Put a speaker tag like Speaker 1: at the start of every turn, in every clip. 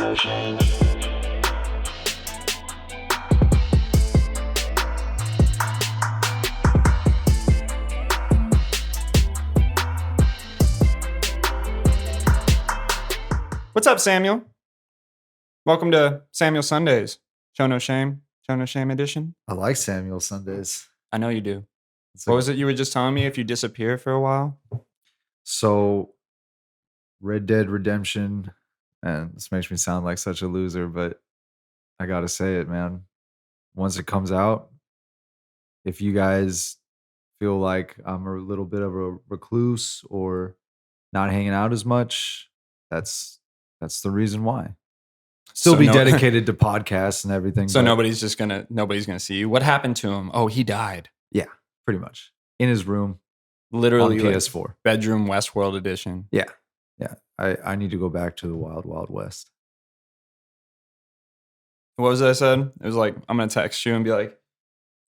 Speaker 1: no shame.
Speaker 2: What's up, Samuel? Welcome to Samuel Sundays. Show no shame edition.
Speaker 3: I like Samuel Sundays.
Speaker 2: I know you do. What was it you were just telling me if you disappear for a while?
Speaker 3: So, Red Dead Redemption, and this makes me sound like such a loser, but I gotta say it, man. Once it comes out, if you guys feel like I'm a little bit of a recluse or not hanging out as much, that's the reason why. Still
Speaker 2: So
Speaker 3: be
Speaker 2: no-
Speaker 3: dedicated to podcasts and everything.
Speaker 2: So
Speaker 3: but
Speaker 2: nobody's gonna see you. What happened to him? Oh, he died.
Speaker 3: yeah, pretty much in his room
Speaker 2: Literally
Speaker 3: on
Speaker 2: like
Speaker 3: PS4.
Speaker 2: bedroom Westworld edition.
Speaker 3: Yeah. I need to go back to the Wild Wild West.
Speaker 2: What was that I said? It was like, I'm gonna text you and be like,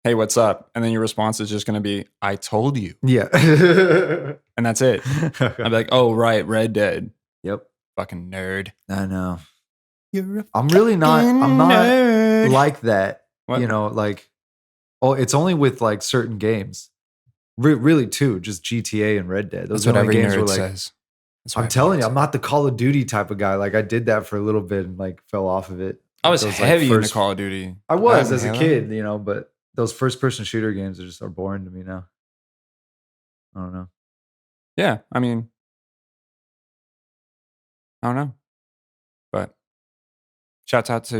Speaker 2: hey, what's up? And then your response is just gonna be, I told you.
Speaker 3: Yeah.
Speaker 2: And that's it. I'd be like, oh right, Red Dead.
Speaker 3: Yep.
Speaker 2: Fucking nerd.
Speaker 3: I know.
Speaker 2: You're a
Speaker 3: I'm really not. I'm not
Speaker 2: nerd.
Speaker 3: like that.
Speaker 2: What?
Speaker 3: You know, like, oh, it's only with like certain games. Really, too. Just GTA and Red Dead.
Speaker 2: That's
Speaker 3: are
Speaker 2: what
Speaker 3: the only
Speaker 2: every
Speaker 3: games
Speaker 2: nerd
Speaker 3: where, like,
Speaker 2: says. That's what
Speaker 3: I'm
Speaker 2: every
Speaker 3: telling
Speaker 2: nerd
Speaker 3: you, I'm
Speaker 2: says.
Speaker 3: not the Call of Duty type of guy. Like, I did that for a little bit and like fell off of it.
Speaker 2: I was
Speaker 3: Those, like,
Speaker 2: heavy into
Speaker 3: first-
Speaker 2: Call of Duty.
Speaker 3: I was
Speaker 2: Back
Speaker 3: as
Speaker 2: in
Speaker 3: a
Speaker 2: Halo.
Speaker 3: kid, you know, but those first-person shooter games are boring to me now. I don't know.
Speaker 2: Yeah, I mean, I don't know. But shouts out to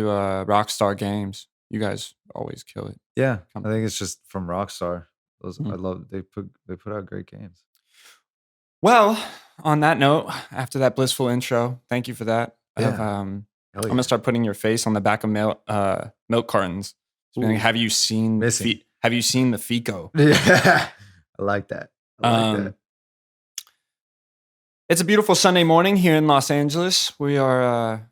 Speaker 2: Rockstar Games. You guys always kill it.
Speaker 3: Yeah,
Speaker 2: Come-
Speaker 3: I think it's just from Rockstar. Those
Speaker 2: Mhm.
Speaker 3: I love. They put out great games.
Speaker 2: Well, on that note, after that blissful intro, thank you for that.
Speaker 3: Yeah.
Speaker 2: I'm
Speaker 3: Hell
Speaker 2: gonna start putting your face on the back of milk cartons. Just being like,
Speaker 3: Ooh.
Speaker 2: have you seen
Speaker 3: Missing.
Speaker 2: Have you seen the Fico?
Speaker 3: Yeah, I like that. I like that.
Speaker 2: It's a beautiful Sunday morning here in Los Angeles. We are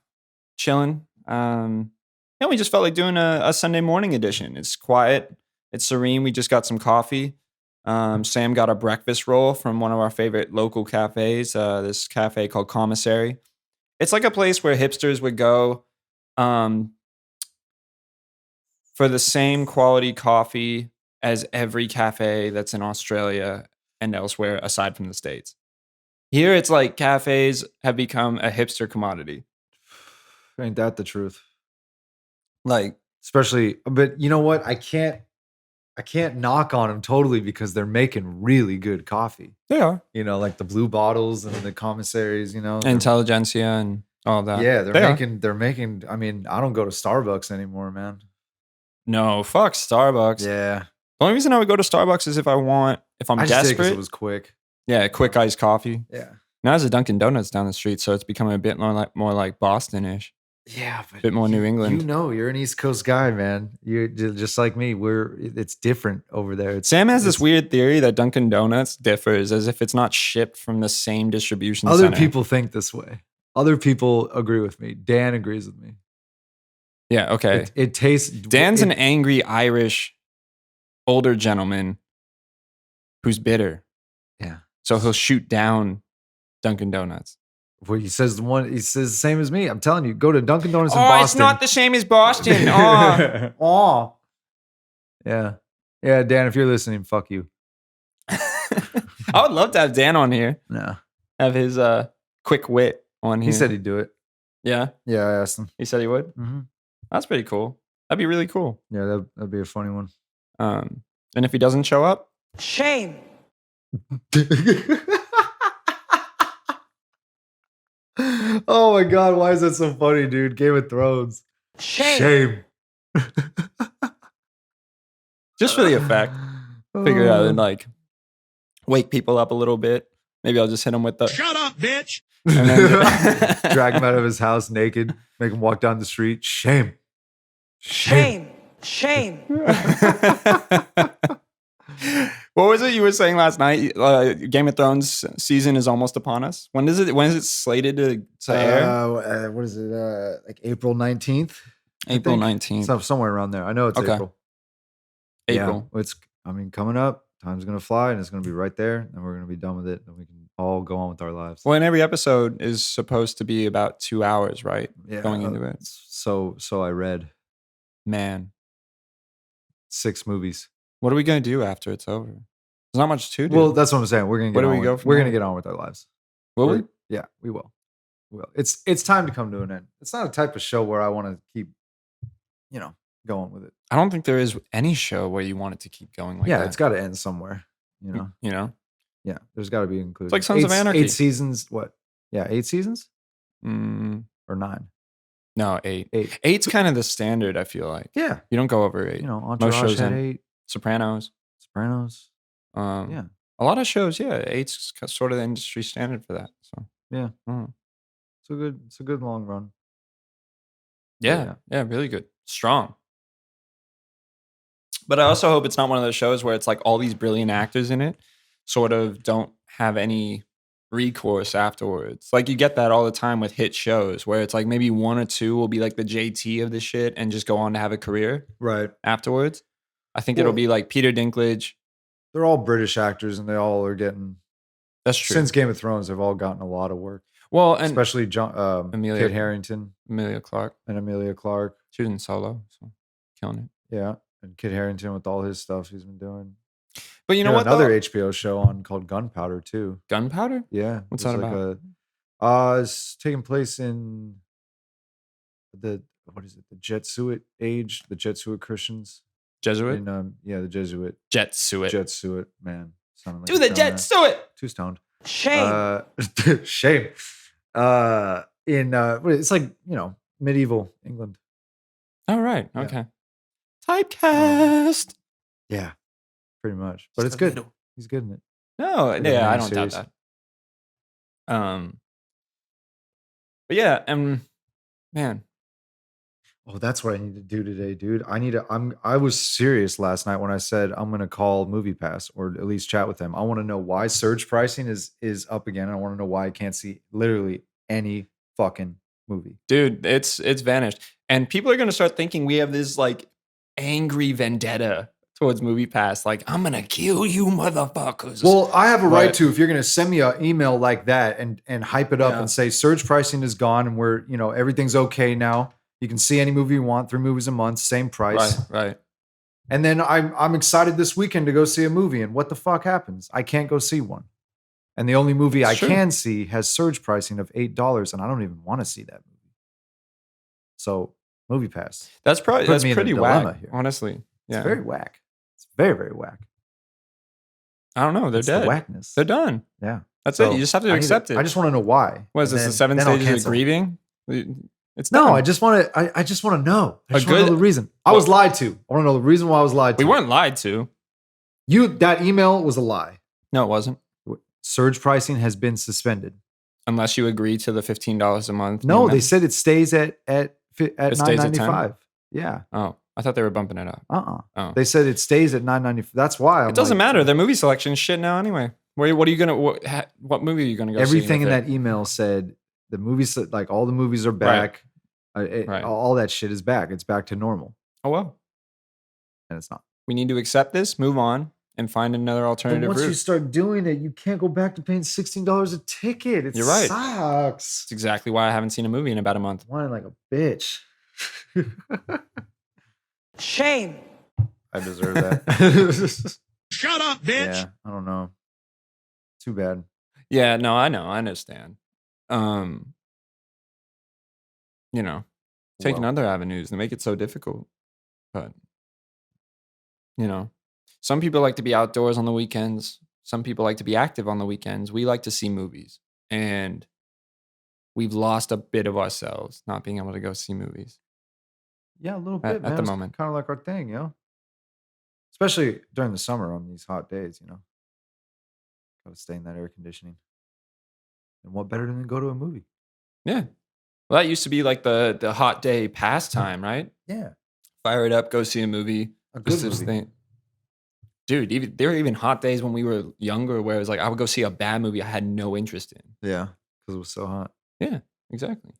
Speaker 2: chilling. We just felt like doing a Sunday morning edition. It's quiet. It's serene. We just got some coffee. Sam got a breakfast roll from one of our favorite local cafes, this cafe called Commissary. It's like a place where hipsters would go for the same quality coffee as every cafe that's in Australia and elsewhere aside from the States. Here, it's like cafes have become a hipster commodity.
Speaker 3: Ain't that the truth?
Speaker 2: Like,
Speaker 3: Especially, but you know what? I can't knock on them totally because they're making really good coffee.
Speaker 2: they are.
Speaker 3: You know, like the blue bottles and the commissaries. You know,
Speaker 2: Intelligentsia and all that.
Speaker 3: yeah,
Speaker 2: They are.
Speaker 3: they're making. I mean, I don't go to Starbucks anymore, man.
Speaker 2: No, fuck Starbucks.
Speaker 3: Yeah,
Speaker 2: The only reason I would go to Starbucks is if I'm
Speaker 3: I just did 'cause
Speaker 2: desperate.
Speaker 3: it was quick.
Speaker 2: Yeah, quick iced coffee.
Speaker 3: Yeah,
Speaker 2: Now there's a Dunkin' Donuts down the street, so it's becoming a bit more like Boston-ish.
Speaker 3: yeah, but
Speaker 2: Bit more New England.
Speaker 3: You know, you're an East Coast guy, man. You're just like me. It's different over there.
Speaker 2: Sam has this
Speaker 3: it's-
Speaker 2: weird theory that Dunkin' Donuts differs as if it's not shipped from the same distribution
Speaker 3: Other
Speaker 2: center.
Speaker 3: people think this way. Other people agree with me. Dan agrees with me.
Speaker 2: Yeah, okay.
Speaker 3: It tastes.
Speaker 2: Dan's an angry Irish older gentleman who's bitter.
Speaker 3: Yeah.
Speaker 2: So he'll shoot down Dunkin' Donuts.
Speaker 3: Well, he says the same as me. I'm telling you, go to Dunkin' Donuts in
Speaker 2: Oh,
Speaker 3: Boston.
Speaker 2: it's not the same as Boston. Oh.
Speaker 3: Oh. Yeah. Yeah, Dan, if you're listening, fuck you.
Speaker 2: I would love to have Dan on here.
Speaker 3: No.
Speaker 2: Have his quick wit on here.
Speaker 3: He said he'd do it.
Speaker 2: Yeah,
Speaker 3: Yeah, I asked him.
Speaker 2: he said he would.
Speaker 3: Mm-hmm.
Speaker 2: That's pretty cool. That'd be really cool.
Speaker 3: Yeah, that'd be a funny one.
Speaker 2: And if he doesn't show up,
Speaker 1: Shame.
Speaker 3: Oh my God, why is that so funny, dude? Game of Thrones.
Speaker 1: Shame.
Speaker 2: just for the effect, figure it out and like wake people up a little bit. Maybe I'll just hit him with the
Speaker 4: Shut up, bitch.
Speaker 2: and then-
Speaker 3: Drag him out of his house naked, make him walk down the street. Shame.
Speaker 1: Shame. Shame.
Speaker 2: What was it you were saying last night? Game of Thrones season is almost upon us. When is it? When is it slated to air?
Speaker 3: What is it? Like April 19th? I
Speaker 2: April
Speaker 3: think?
Speaker 2: 19th.
Speaker 3: Somewhere around there. I know it's
Speaker 2: Okay.
Speaker 3: April.
Speaker 2: April.
Speaker 3: Yeah, it's coming up. Time's gonna fly, and it's gonna be right there, and we're gonna be done with it, and we can all go on with our lives.
Speaker 2: Well, and every episode is supposed to be about 2 hours, right?
Speaker 3: Yeah,
Speaker 2: Going into it.
Speaker 3: So I read
Speaker 2: Man,
Speaker 3: 6 movies.
Speaker 2: what are we going to do after it's over? There's not much to do.
Speaker 3: Well, that's what I'm saying. We're gonna
Speaker 2: Where
Speaker 3: get
Speaker 2: do
Speaker 3: on.
Speaker 2: we go
Speaker 3: With,
Speaker 2: from
Speaker 3: we're
Speaker 2: there?
Speaker 3: gonna get on with our lives.
Speaker 2: Will we?
Speaker 3: Yeah, we will. We will. It's time to come to an end. It's not a type of show where I want to keep, going with it.
Speaker 2: I don't think there is any show where you want it to keep going like
Speaker 3: Yeah,
Speaker 2: that.
Speaker 3: it's got to end somewhere. You know.
Speaker 2: You know?
Speaker 3: Yeah, there's got to be included.
Speaker 2: It's like Sons of Anarchy.
Speaker 3: 8 seasons. What? Yeah, 8 seasons
Speaker 2: Mm,
Speaker 3: or 9.
Speaker 2: no, 8.
Speaker 3: 8.
Speaker 2: 8's kind of the standard, I feel like.
Speaker 3: Yeah,
Speaker 2: You don't go over 8.
Speaker 3: Entourage
Speaker 2: shows
Speaker 3: had
Speaker 2: end.
Speaker 3: 8.
Speaker 2: Sopranos.
Speaker 3: Sopranos.
Speaker 2: Yeah. A lot of shows, yeah. 8's sort of the industry standard for that. So
Speaker 3: Yeah.
Speaker 2: mm.
Speaker 3: It's a good long run.
Speaker 2: Yeah, really good. Strong. But I also hope it's not one of those shows where it's like all these brilliant actors in it sort of don't have any recourse afterwards. Like you get that all the time with hit shows where it's like maybe 1 or 2 will be like the JT of the shit and just go on to have a career
Speaker 3: Right.
Speaker 2: afterwards. I think it'll be like Peter Dinklage.
Speaker 3: They're all British actors, and they all are getting.
Speaker 2: That's true.
Speaker 3: Since Game of Thrones, they've all gotten a lot of work.
Speaker 2: Well, and
Speaker 3: Especially John,
Speaker 2: Emilia-
Speaker 3: Kit Harington
Speaker 2: Emilia Clarke.
Speaker 3: and Emilia Clarke.
Speaker 2: She was in Solo, so killing it.
Speaker 3: Yeah, and Kit Harington with all his stuff he's been doing.
Speaker 2: But you know what?
Speaker 3: Another
Speaker 2: though?
Speaker 3: HBO show on called Gunpowder too.
Speaker 2: Gunpowder?
Speaker 3: Yeah,
Speaker 2: What's
Speaker 3: there's
Speaker 2: that
Speaker 3: like
Speaker 2: about?
Speaker 3: It's taking place in the Jesuit age, the Jesuit Christians.
Speaker 2: Jesuit?
Speaker 3: In, the Jesuit.
Speaker 2: Jesuit.
Speaker 3: Man. Sounded like
Speaker 2: Do
Speaker 3: a
Speaker 2: the
Speaker 3: stoned man.
Speaker 2: Jesuit!
Speaker 3: Too stoned.
Speaker 1: Shame.
Speaker 3: Shame. It's like, medieval England.
Speaker 2: All right.
Speaker 3: Yeah.
Speaker 2: Okay. Typecast.
Speaker 3: Yeah, pretty much. But it's good. He's good in it.
Speaker 2: No,
Speaker 3: Like a
Speaker 2: yeah, I don't doubt
Speaker 3: miniseries.
Speaker 2: that. But yeah, man,
Speaker 3: Oh, that's what I need to do today, dude. I was serious last night when I said I'm gonna call MoviePass or at least chat with them. I want to know why surge pricing is up again. I want to know why I can't see literally any fucking movie.
Speaker 2: dude, it's vanished, and people are gonna start thinking we have this like angry vendetta towards MoviePass. Like, I'm gonna kill you, motherfuckers.
Speaker 3: Well, I have a right
Speaker 2: But-
Speaker 3: to if you're gonna send me an email like that and hype it up
Speaker 2: Yeah.
Speaker 3: and say surge pricing is gone and we're everything's okay now. You can see any movie you want, 3 movies a month, same price.
Speaker 2: right.
Speaker 3: And then I'm excited this weekend to go see a movie. And what the fuck happens? I can't go see one. And the only movie I
Speaker 2: It's true.
Speaker 3: can see has surge pricing of $8, and I don't even want to see that movie. So MoviePass.
Speaker 2: That's probably
Speaker 3: Put
Speaker 2: that's
Speaker 3: me in a
Speaker 2: pretty
Speaker 3: dilemma
Speaker 2: whack.
Speaker 3: here.
Speaker 2: Honestly,
Speaker 3: It's
Speaker 2: yeah.
Speaker 3: very whack. It's very, very whack.
Speaker 2: I don't know. They're
Speaker 3: It's the
Speaker 2: dead.
Speaker 3: whackness.
Speaker 2: They're done.
Speaker 3: Yeah.
Speaker 2: That's
Speaker 3: So
Speaker 2: it. You just have to
Speaker 3: I need
Speaker 2: accept it.
Speaker 3: I just want to know why.
Speaker 2: What is
Speaker 3: And
Speaker 2: this? The
Speaker 3: then-
Speaker 2: 7
Speaker 3: then I'll
Speaker 2: stages of
Speaker 3: cancel.
Speaker 2: grieving? It's
Speaker 3: No,
Speaker 2: done.
Speaker 3: I just want to. I just want to know. I
Speaker 2: A
Speaker 3: just want to know
Speaker 2: good-
Speaker 3: the reason. I was lied to. I want to know the reason why I was lied to.
Speaker 2: We weren't lied to.
Speaker 3: That email was a lie.
Speaker 2: No, it wasn't.
Speaker 3: Surge pricing has been suspended.
Speaker 2: Unless you agree to the $15 a month.
Speaker 3: No,
Speaker 2: new
Speaker 3: they said it stays at
Speaker 2: It stays at 10?
Speaker 3: $9.95. Yeah.
Speaker 2: Oh, I thought they were bumping it up. Oh.
Speaker 3: They said it stays at $9.95. That's why
Speaker 2: It doesn't matter. Their movie selection is shit now anyway. What are you gonna? What movie are you gonna go?
Speaker 3: Everything
Speaker 2: see
Speaker 3: in
Speaker 2: with
Speaker 3: that email said the movies, like all the movies are back.
Speaker 2: Right.
Speaker 3: All that shit is back. It's back to normal,
Speaker 2: Oh well,
Speaker 3: and it's not.
Speaker 2: we need to accept this, move on, and find another
Speaker 3: But
Speaker 2: alternative
Speaker 3: once you
Speaker 2: route.
Speaker 3: start doing it, you can't go back to paying $16 a ticket. It
Speaker 2: You're right.
Speaker 3: sucks.
Speaker 2: That's exactly why I haven't seen a movie in about a month.
Speaker 3: Whining like a bitch.
Speaker 1: Shame.
Speaker 3: I deserve that.
Speaker 4: Shut up, bitch.
Speaker 3: Yeah, I don't know. Too bad.
Speaker 2: Yeah, no, I know, I understand. Taking
Speaker 3: Well,
Speaker 2: other avenues and make it so difficult. But some people like to be outdoors on the weekends. Some people like to be active on the weekends. We like to see movies, and we've lost a bit of ourselves not being able to go see movies.
Speaker 3: yeah, a little
Speaker 2: At-
Speaker 3: bit,
Speaker 2: at
Speaker 3: man.
Speaker 2: the
Speaker 3: It's
Speaker 2: moment.
Speaker 3: kind of like our thing, especially during the summer on these hot days, Gotta stay in that air conditioning. And what better than go to a movie?
Speaker 2: Yeah. Well, that used to be like the hot day pastime, right?
Speaker 3: Yeah,
Speaker 2: Fire it up, go see a movie.
Speaker 3: a good
Speaker 2: Just this
Speaker 3: movie.
Speaker 2: thing. Dude, there were even hot days when we were younger where it was like I would go see a bad movie I had no interest in.
Speaker 3: Yeah, because it was so hot.
Speaker 2: Yeah, exactly.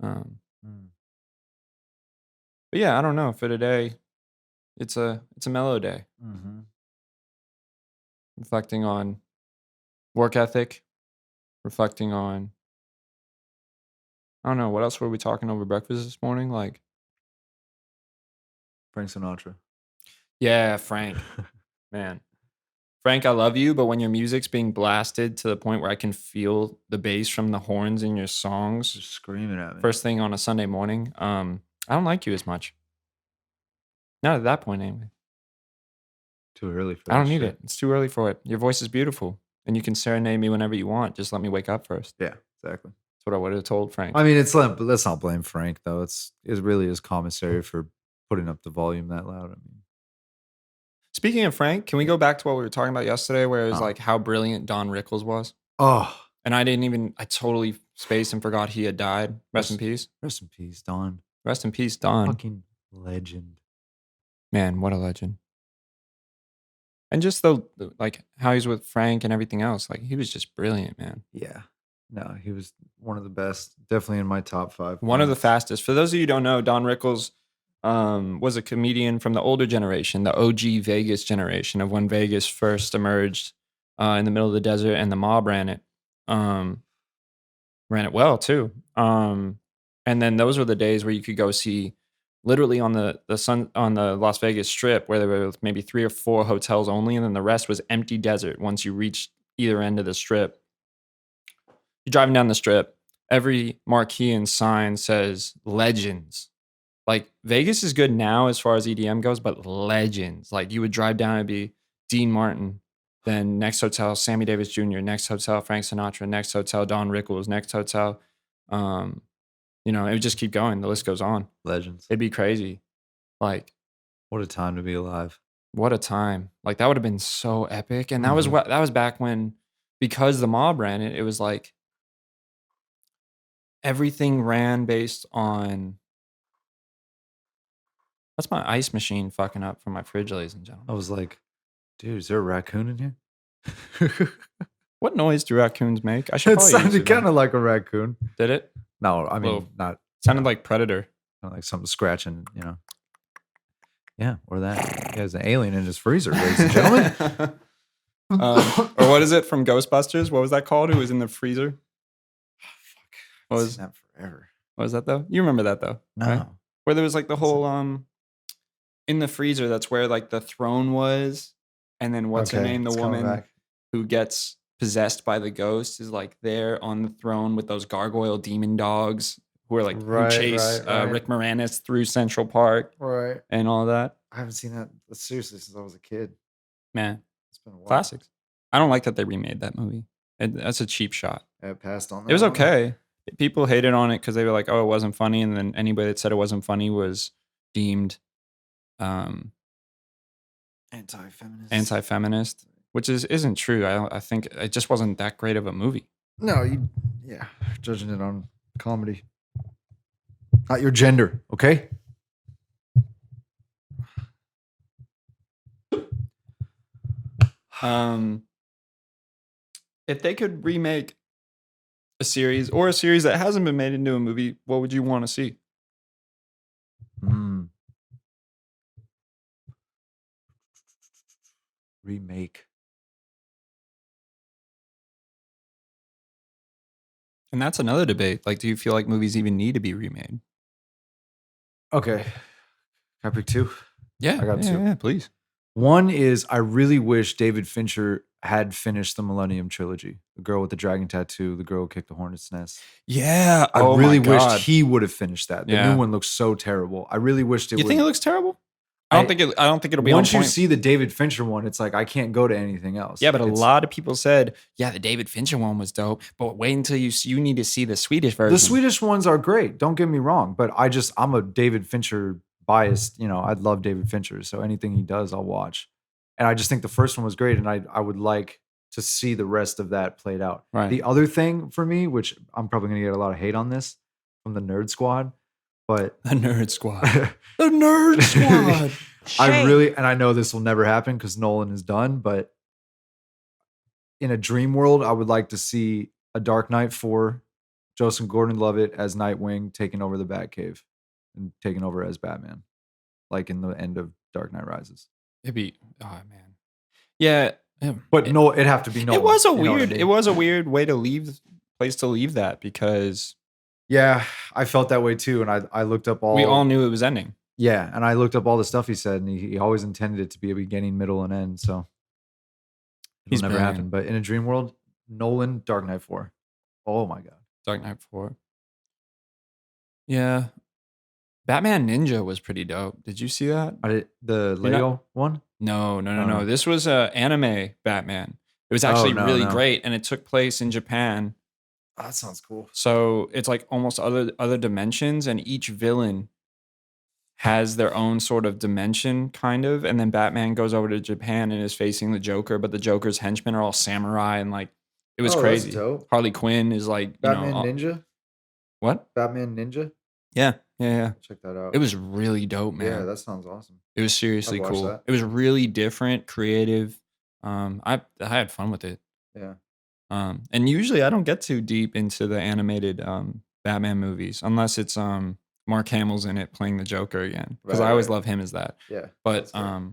Speaker 3: Mm.
Speaker 2: But yeah, I don't know. For today, it's a mellow day.
Speaker 3: Mm-hmm.
Speaker 2: reflecting on work ethic, reflecting on, I don't know, what else were we talking over breakfast this morning? Like,
Speaker 3: Frank Sinatra.
Speaker 2: yeah, Frank, man. Frank, I love you, but when your music's being blasted to the point where I can feel the bass from the horns in your songs
Speaker 3: Just screaming at me.
Speaker 2: first thing on a Sunday morning, I don't like you as much. Not at that point, anyway.
Speaker 3: Too early for
Speaker 2: I
Speaker 3: that
Speaker 2: don't need
Speaker 3: shit.
Speaker 2: it. It's too early for it. Your voice is beautiful, and you can serenade me whenever you want. Just let me wake up first.
Speaker 3: Yeah, exactly.
Speaker 2: That's what I would have told Frank.
Speaker 3: I mean, let's not blame Frank though. It really is commissary for putting up the volume that loud. I mean,
Speaker 2: Speaking of Frank, can we go back to what we were talking about yesterday, where it was like how brilliant Don Rickles was?
Speaker 3: oh,
Speaker 2: And I totally spaced and forgot he had died. Rest in peace.
Speaker 3: rest in peace, Don.
Speaker 2: Rest in peace, Don.
Speaker 3: Fucking legend.
Speaker 2: Man, what a legend. And just like how he's with Frank and everything else, like he was just brilliant, man.
Speaker 3: Yeah. No, he was one of the best. Definitely in my top 5.
Speaker 2: One of the fastest. For those of you who don't know, Don Rickles was a comedian from the older generation, the OG Vegas generation of when Vegas first emerged in the middle of the desert, and the mob ran it. Ran it well too. And then those were the days where you could go see, literally on the Las Vegas Strip, where there were maybe 3 or 4 hotels only, and then the rest was empty desert. Once you reached either end of the Strip, you're driving down the Strip, every marquee and sign says legends. Like, Vegas is good now as far as EDM goes, but legends. Like, you would drive down, it'd be Dean Martin, then next hotel, Sammy Davis Jr., next hotel, Frank Sinatra, next hotel, Don Rickles, next hotel. It would just keep going. The list goes on.
Speaker 3: Legends.
Speaker 2: It'd be crazy. Like,
Speaker 3: What a time to be alive.
Speaker 2: what a time. Like, that would have been so epic. And that was back when, because the mob ran it, it was like everything ran based on. That's my ice machine fucking up from my fridge, ladies and
Speaker 3: I
Speaker 2: gentlemen.
Speaker 3: was like, dude, is there a raccoon in here?
Speaker 2: What noise do raccoons make? I should
Speaker 3: It
Speaker 2: probably use
Speaker 3: sounded
Speaker 2: it
Speaker 3: kind
Speaker 2: then.
Speaker 3: of like a raccoon.
Speaker 2: Did it?
Speaker 3: No, I mean,
Speaker 2: Whoa.
Speaker 3: not
Speaker 2: Sounded like Predator.
Speaker 3: kind of like something scratching, Yeah, or that. He has an alien in his freezer, ladies and gentlemen.
Speaker 2: Or what is it from Ghostbusters? What was that called? Who was in the freezer? What was
Speaker 3: that forever?
Speaker 2: What was that though? You remember that though?
Speaker 3: No.
Speaker 2: Right? Where there was like the whole in the freezer, that's where like the throne was, and then what's her name? The
Speaker 3: it's coming
Speaker 2: woman
Speaker 3: back.
Speaker 2: who gets possessed by the ghost is like there on the throne with those gargoyle demon dogs who are like
Speaker 3: Right,
Speaker 2: who chase
Speaker 3: right.
Speaker 2: Rick Moranis through Central Park
Speaker 3: Right.
Speaker 2: and all that.
Speaker 3: I haven't seen that seriously since I was a kid.
Speaker 2: Man,
Speaker 3: It's been a while.
Speaker 2: classics. I don't like that they remade that movie. That's a cheap shot.
Speaker 3: I passed on that.
Speaker 2: It was
Speaker 3: one.
Speaker 2: okay. People hated on it because they were like, "Oh, it wasn't funny," and then anybody that said it wasn't funny was deemed anti-feminist, which isn't true. I think it just wasn't that great of a movie.
Speaker 3: No, judging it on comedy, not your gender. Okay.
Speaker 2: If they could remake a series or a series that hasn't been made into a movie, what would you want to see?
Speaker 3: Remake.
Speaker 2: And that's another debate. Like, do you feel like movies even need to be remade?
Speaker 3: Okay. Can I pick 2?
Speaker 2: Yeah,
Speaker 3: I got 2.
Speaker 2: Yeah, please.
Speaker 3: One is I really wish David Fincher had finished the Millennium Trilogy. The Girl with the Dragon Tattoo, The Girl Who Kicked the Hornet's Nest.
Speaker 2: Yeah,
Speaker 3: I really wished he would have finished that. The
Speaker 2: Yeah.
Speaker 3: new one looks so terrible. I really wished it
Speaker 2: You
Speaker 3: would.
Speaker 2: think it looks terrible? I don't think it'll be
Speaker 3: Once
Speaker 2: on
Speaker 3: you
Speaker 2: point.
Speaker 3: see the David Fincher one, it's like I can't go to anything else.
Speaker 2: Yeah, but a
Speaker 3: It's-
Speaker 2: lot of people said, yeah, the David Fincher one was dope, but wait until you need to see the Swedish version.
Speaker 3: The Swedish ones are great. Don't get me wrong, but I'm a David Fincher biased. I love David Fincher, so anything he does, I'll watch. And I just think the first one was great, and I would like to see the rest of that played out.
Speaker 2: Right.
Speaker 3: The other thing for me, which I'm probably going to get a lot of hate on this from the Nerd Squad, but
Speaker 2: The Nerd Squad. The Nerd Squad.
Speaker 3: I know this will never happen because Nolan is done, but in a dream world, I would like to see a Dark Knight 4, Joseph Gordon-Levitt as Nightwing taking over the Batcave and taking over as Batman, like in the end of Dark Knight Rises.
Speaker 2: It'd be, oh man. Yeah,
Speaker 3: But no, it'd have to be Nolan.
Speaker 2: It was a
Speaker 3: you know what I
Speaker 2: weird.
Speaker 3: mean?
Speaker 2: It was a weird way to leave place to leave that because
Speaker 3: Yeah, I felt that way too, and I looked up all.
Speaker 2: we all knew it was ending.
Speaker 3: Yeah, and I looked up all the stuff he said, and he always intended it to be a beginning, middle, and end. So
Speaker 2: He's
Speaker 3: it'll never
Speaker 2: brilliant.
Speaker 3: happen. But in a dream world, Nolan, Dark Knight 4. Oh my god.
Speaker 2: Dark Knight 4. Yeah. Batman Ninja was pretty dope. Did you see that?
Speaker 3: The Lego one?
Speaker 2: No.
Speaker 3: no.
Speaker 2: This was a anime Batman. It was actually
Speaker 3: no,
Speaker 2: really
Speaker 3: no.
Speaker 2: great, and it took place in Japan.
Speaker 3: Oh, that sounds cool.
Speaker 2: So it's like almost other dimensions, and each villain has their own sort of dimension, kind of. And then Batman goes over to Japan and is facing the Joker, but the Joker's henchmen are all samurai, and like it was
Speaker 3: Oh, that's
Speaker 2: crazy.
Speaker 3: dope.
Speaker 2: Harley Quinn is like
Speaker 3: Batman Ninja?
Speaker 2: What?
Speaker 3: Batman Ninja?
Speaker 2: Yeah.
Speaker 3: Check that out.
Speaker 2: It was really dope, man.
Speaker 3: Yeah, that sounds awesome.
Speaker 2: It was seriously
Speaker 3: I'd watch
Speaker 2: cool.
Speaker 3: that.
Speaker 2: It was really different, creative. I had fun with it.
Speaker 3: Yeah.
Speaker 2: And usually I don't get too deep into the animated Batman movies unless it's Mark Hamill's in it playing the Joker again, because I always love him as that.
Speaker 3: Yeah.
Speaker 2: But what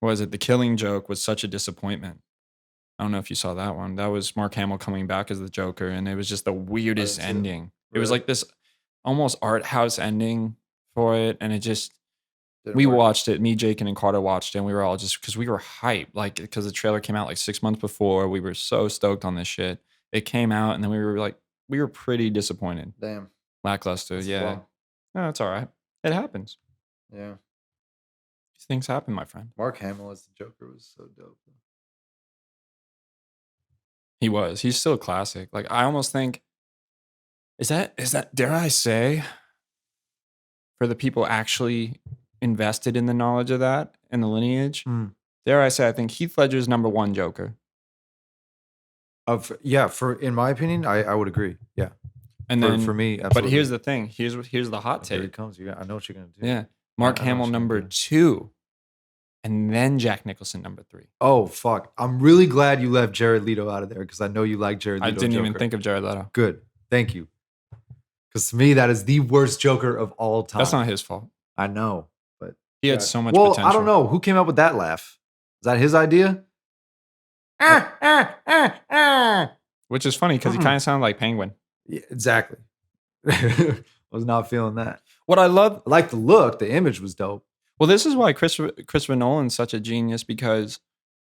Speaker 2: was it? The Killing Joke was such a disappointment. I don't know if you saw that one. That was Mark Hamill coming back as the Joker, and it was just the weirdest ending. It was
Speaker 3: Really?
Speaker 2: like this almost art house ending for it, and it just
Speaker 3: Didn't
Speaker 2: we
Speaker 3: work.
Speaker 2: watched it. Me, Jake, and Carter watched it, and we were all just because we were hyped, like because the trailer came out like 6 months before. We were so stoked on this shit. It came out, and then we were pretty disappointed,
Speaker 3: Damn.
Speaker 2: lackluster.
Speaker 3: That's
Speaker 2: Yeah,
Speaker 3: wild.
Speaker 2: no, it's all right. It happens.
Speaker 3: Yeah.
Speaker 2: These things happen, my friend.
Speaker 3: Mark Hamill as the Joker was so dope.
Speaker 2: He was. He's still a classic. Like I almost think is that dare I say for the people actually invested in the knowledge of that and the lineage, dare I say I think Heath Ledger's number one Joker.
Speaker 3: In my opinion, I would agree. Yeah.
Speaker 2: And
Speaker 3: for,
Speaker 2: then
Speaker 3: for me,
Speaker 2: but
Speaker 3: absolutely.
Speaker 2: here's the thing. Here's the hot
Speaker 3: Here it
Speaker 2: take.
Speaker 3: comes. I know what you're gonna do.
Speaker 2: Yeah. Mark
Speaker 3: I know
Speaker 2: Hamill
Speaker 3: what you're
Speaker 2: number
Speaker 3: gonna do.
Speaker 2: 2. And then Jack Nicholson number 3.
Speaker 3: Oh fuck! I'm really glad you left Jared Leto out of there because I know you like Jared Leto.
Speaker 2: I didn't even
Speaker 3: Joker.
Speaker 2: think of Jared Leto.
Speaker 3: Good, thank you. Because to me, that is the worst Joker of all time.
Speaker 2: That's not his fault.
Speaker 3: I know, but
Speaker 2: He had so much
Speaker 3: well,
Speaker 2: potential.
Speaker 3: I don't know who came up with that laugh. Is that his idea?
Speaker 2: Which is funny because he kind of sounded like Penguin.
Speaker 3: Yeah, exactly. I was not feeling that.
Speaker 2: What I love,
Speaker 3: I like the look. The image was dope.
Speaker 2: well, this is why Christopher Nolan's such a genius, because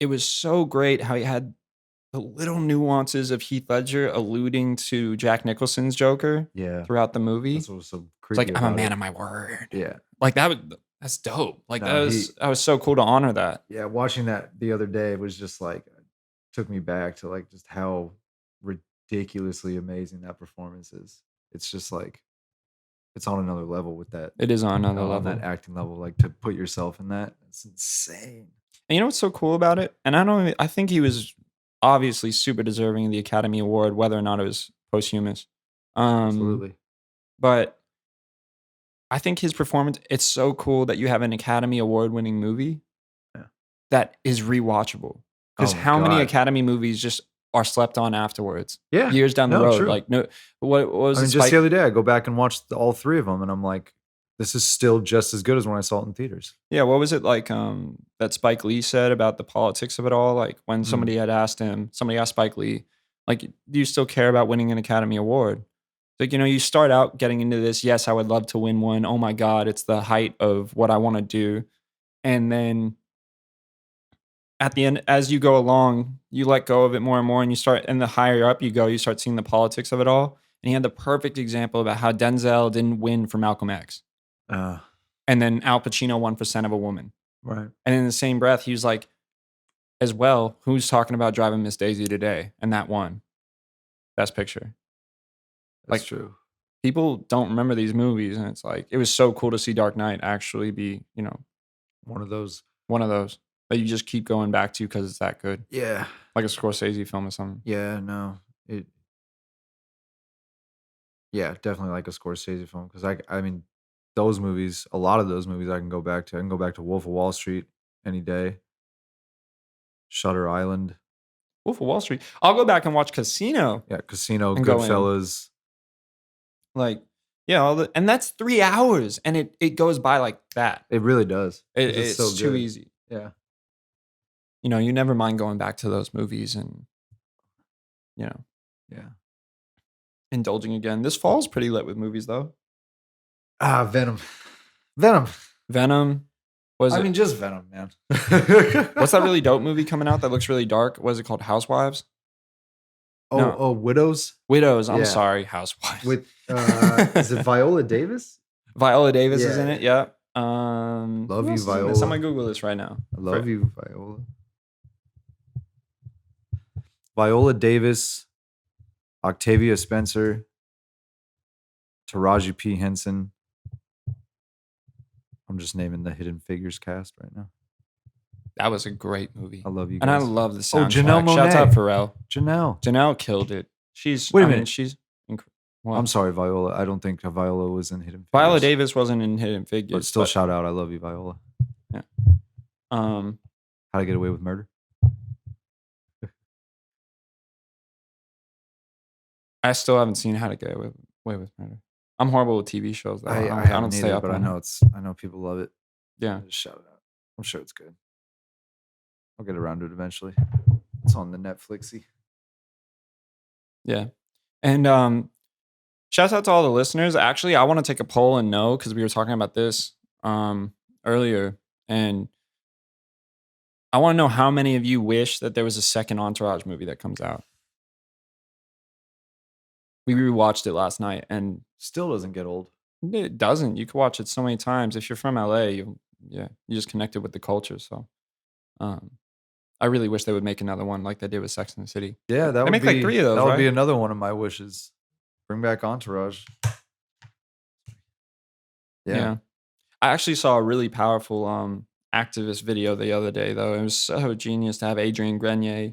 Speaker 2: it was so great how he had the little nuances of Heath Ledger alluding to Jack Nicholson's Joker
Speaker 3: Yeah,
Speaker 2: throughout the movie.
Speaker 3: that's what was so
Speaker 2: It's
Speaker 3: creepy.
Speaker 2: like, I'm a
Speaker 3: about
Speaker 2: man
Speaker 3: it.
Speaker 2: of my word.
Speaker 3: Yeah,
Speaker 2: Like that's dope. Like
Speaker 3: No,
Speaker 2: that was so cool to honor that.
Speaker 3: yeah. Watching that the other day was just like took me back to like just how ridiculously amazing that performance is. It's just like it's on another level with that.
Speaker 2: It is on another
Speaker 3: on
Speaker 2: level.
Speaker 3: that acting level, like to put yourself in that. It's insane.
Speaker 2: And you know what's so cool about it? And I think he was obviously super deserving of the Academy Award, whether or not it was posthumous.
Speaker 3: Absolutely.
Speaker 2: But I think his performance, it's so cool that you have an Academy Award winning movie that is rewatchable. Because
Speaker 3: Oh my
Speaker 2: how many
Speaker 3: God.
Speaker 2: Academy movies just are slept on afterwards?
Speaker 3: Yeah.
Speaker 2: Years down the
Speaker 3: No,
Speaker 2: road.
Speaker 3: true.
Speaker 2: Like, no, what was
Speaker 3: I mean,
Speaker 2: it?
Speaker 3: just the other day, I go back and watch all 3 of them, and I'm like, this is still just as good as when I saw it in theaters.
Speaker 2: Yeah, what was it like that Spike Lee said about the politics of it all? Like when somebody asked Spike Lee, like, do you still care about winning an Academy Award? Like, you start out getting into this, yes, I would love to win one. Oh my God, it's the height of what I want to do. And then at the end, as you go along, you let go of it more and more, and the higher up you go, you start seeing the politics of it all. And he had the perfect example about how Denzel didn't win for Malcolm X. And then Al Pacino won for Son of a Woman.
Speaker 3: Right.
Speaker 2: And in the same breath, he was like, as well, who's talking about Driving Miss Daisy today? And that won Best Picture.
Speaker 3: That's
Speaker 2: Like,
Speaker 3: true.
Speaker 2: People don't remember these movies, and it's like, it was so cool to see Dark Knight actually be,
Speaker 3: One of those.
Speaker 2: one of those that you just keep going back to because it's that good.
Speaker 3: Yeah.
Speaker 2: Like a Scorsese film or something.
Speaker 3: Yeah. No. Yeah, definitely like a Scorsese film because I mean, those movies. A lot of those movies I can go back to. I can go back to Wolf of Wall Street any day. Shutter Island.
Speaker 2: Wolf of Wall Street. I'll go back and watch Casino.
Speaker 3: Yeah, Casino,
Speaker 2: And go in.
Speaker 3: Goodfellas.
Speaker 2: Like, yeah, and that's 3 hours, and it goes by like that.
Speaker 3: It really does.
Speaker 2: It's
Speaker 3: so
Speaker 2: too
Speaker 3: good.
Speaker 2: easy.
Speaker 3: Yeah.
Speaker 2: you never mind going back to those movies and,
Speaker 3: Yeah.
Speaker 2: indulging again. This fall's pretty lit with movies, though.
Speaker 3: Venom.
Speaker 2: Venom.
Speaker 3: I mean, just Venom, man.
Speaker 2: What's that really dope movie coming out that looks really dark? What is it called? Housewives? No.
Speaker 3: Widows
Speaker 2: Widows. I'm
Speaker 3: Yeah.
Speaker 2: sorry, Housewives.
Speaker 3: with is it Viola Davis?
Speaker 2: Viola Davis is
Speaker 3: Yeah.
Speaker 2: in it. Yeah.
Speaker 3: Love
Speaker 2: who
Speaker 3: you,
Speaker 2: else is in this?
Speaker 3: Viola.
Speaker 2: I'm gonna Google this right now.
Speaker 3: I love you, Viola. Viola Davis, Octavia Spencer, Taraji P. Henson. I'm just naming the Hidden Figures cast right now.
Speaker 2: That was a great movie.
Speaker 3: I love you
Speaker 2: And I
Speaker 3: guys.
Speaker 2: love the soundtrack.
Speaker 3: Janelle
Speaker 2: Shouts
Speaker 3: Monáe.
Speaker 2: out Pharrell.
Speaker 3: Janelle.
Speaker 2: Janelle killed it. She's.
Speaker 3: Wait a
Speaker 2: I mean,
Speaker 3: minute.
Speaker 2: she's. What?
Speaker 3: I'm sorry, Viola. I don't think Viola was in Hidden Figures.
Speaker 2: Viola Davis wasn't in Hidden Figures.
Speaker 3: But still, shout out. I love you, Viola.
Speaker 2: How
Speaker 3: How to Get Away with Murder?
Speaker 2: I still haven't seen How to Get Away with Murder. I'm horrible with TV shows. Though.
Speaker 3: I
Speaker 2: I
Speaker 3: haven't
Speaker 2: don't stay
Speaker 3: either,
Speaker 2: up
Speaker 3: but I
Speaker 2: on
Speaker 3: know
Speaker 2: it.
Speaker 3: I know people love it.
Speaker 2: Yeah.
Speaker 3: Just shout it out. I'm sure it's good. I'll get around to it eventually. It's on the Netflixy.
Speaker 2: Yeah. And shouts out to all the listeners. Actually, I want to take a poll and know, because we were talking about this earlier. And I want to know how many of you wish that there was a second Entourage movie that comes out. We rewatched it last night, and
Speaker 3: Still doesn't get old.
Speaker 2: it doesn't. You could watch it so many times. If you're from LA, you just connected with the culture. So I really wish they would make another one like they did with Sex and the City.
Speaker 3: Yeah, that
Speaker 2: They
Speaker 3: would
Speaker 2: make
Speaker 3: be
Speaker 2: like 3 of those,
Speaker 3: That would
Speaker 2: right?
Speaker 3: be another one of my wishes. Bring back Entourage.
Speaker 2: Yeah. I actually saw a really powerful activist video the other day, though. It was so genius to have Adrian Grenier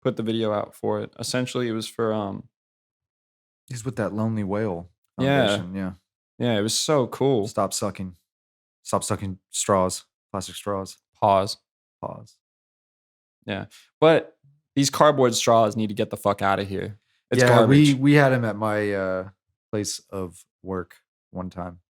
Speaker 2: put the video out for it. Essentially, it was for
Speaker 3: He's with that Lonely Whale
Speaker 2: Yeah.
Speaker 3: Foundation. Yeah.
Speaker 2: it was so cool.
Speaker 3: Stop sucking straws. Plastic straws.
Speaker 2: Pause.
Speaker 3: Pause.
Speaker 2: But these cardboard straws need to get the fuck out of here. It's
Speaker 3: yeah,
Speaker 2: garbage.
Speaker 3: we had him at my place of work one time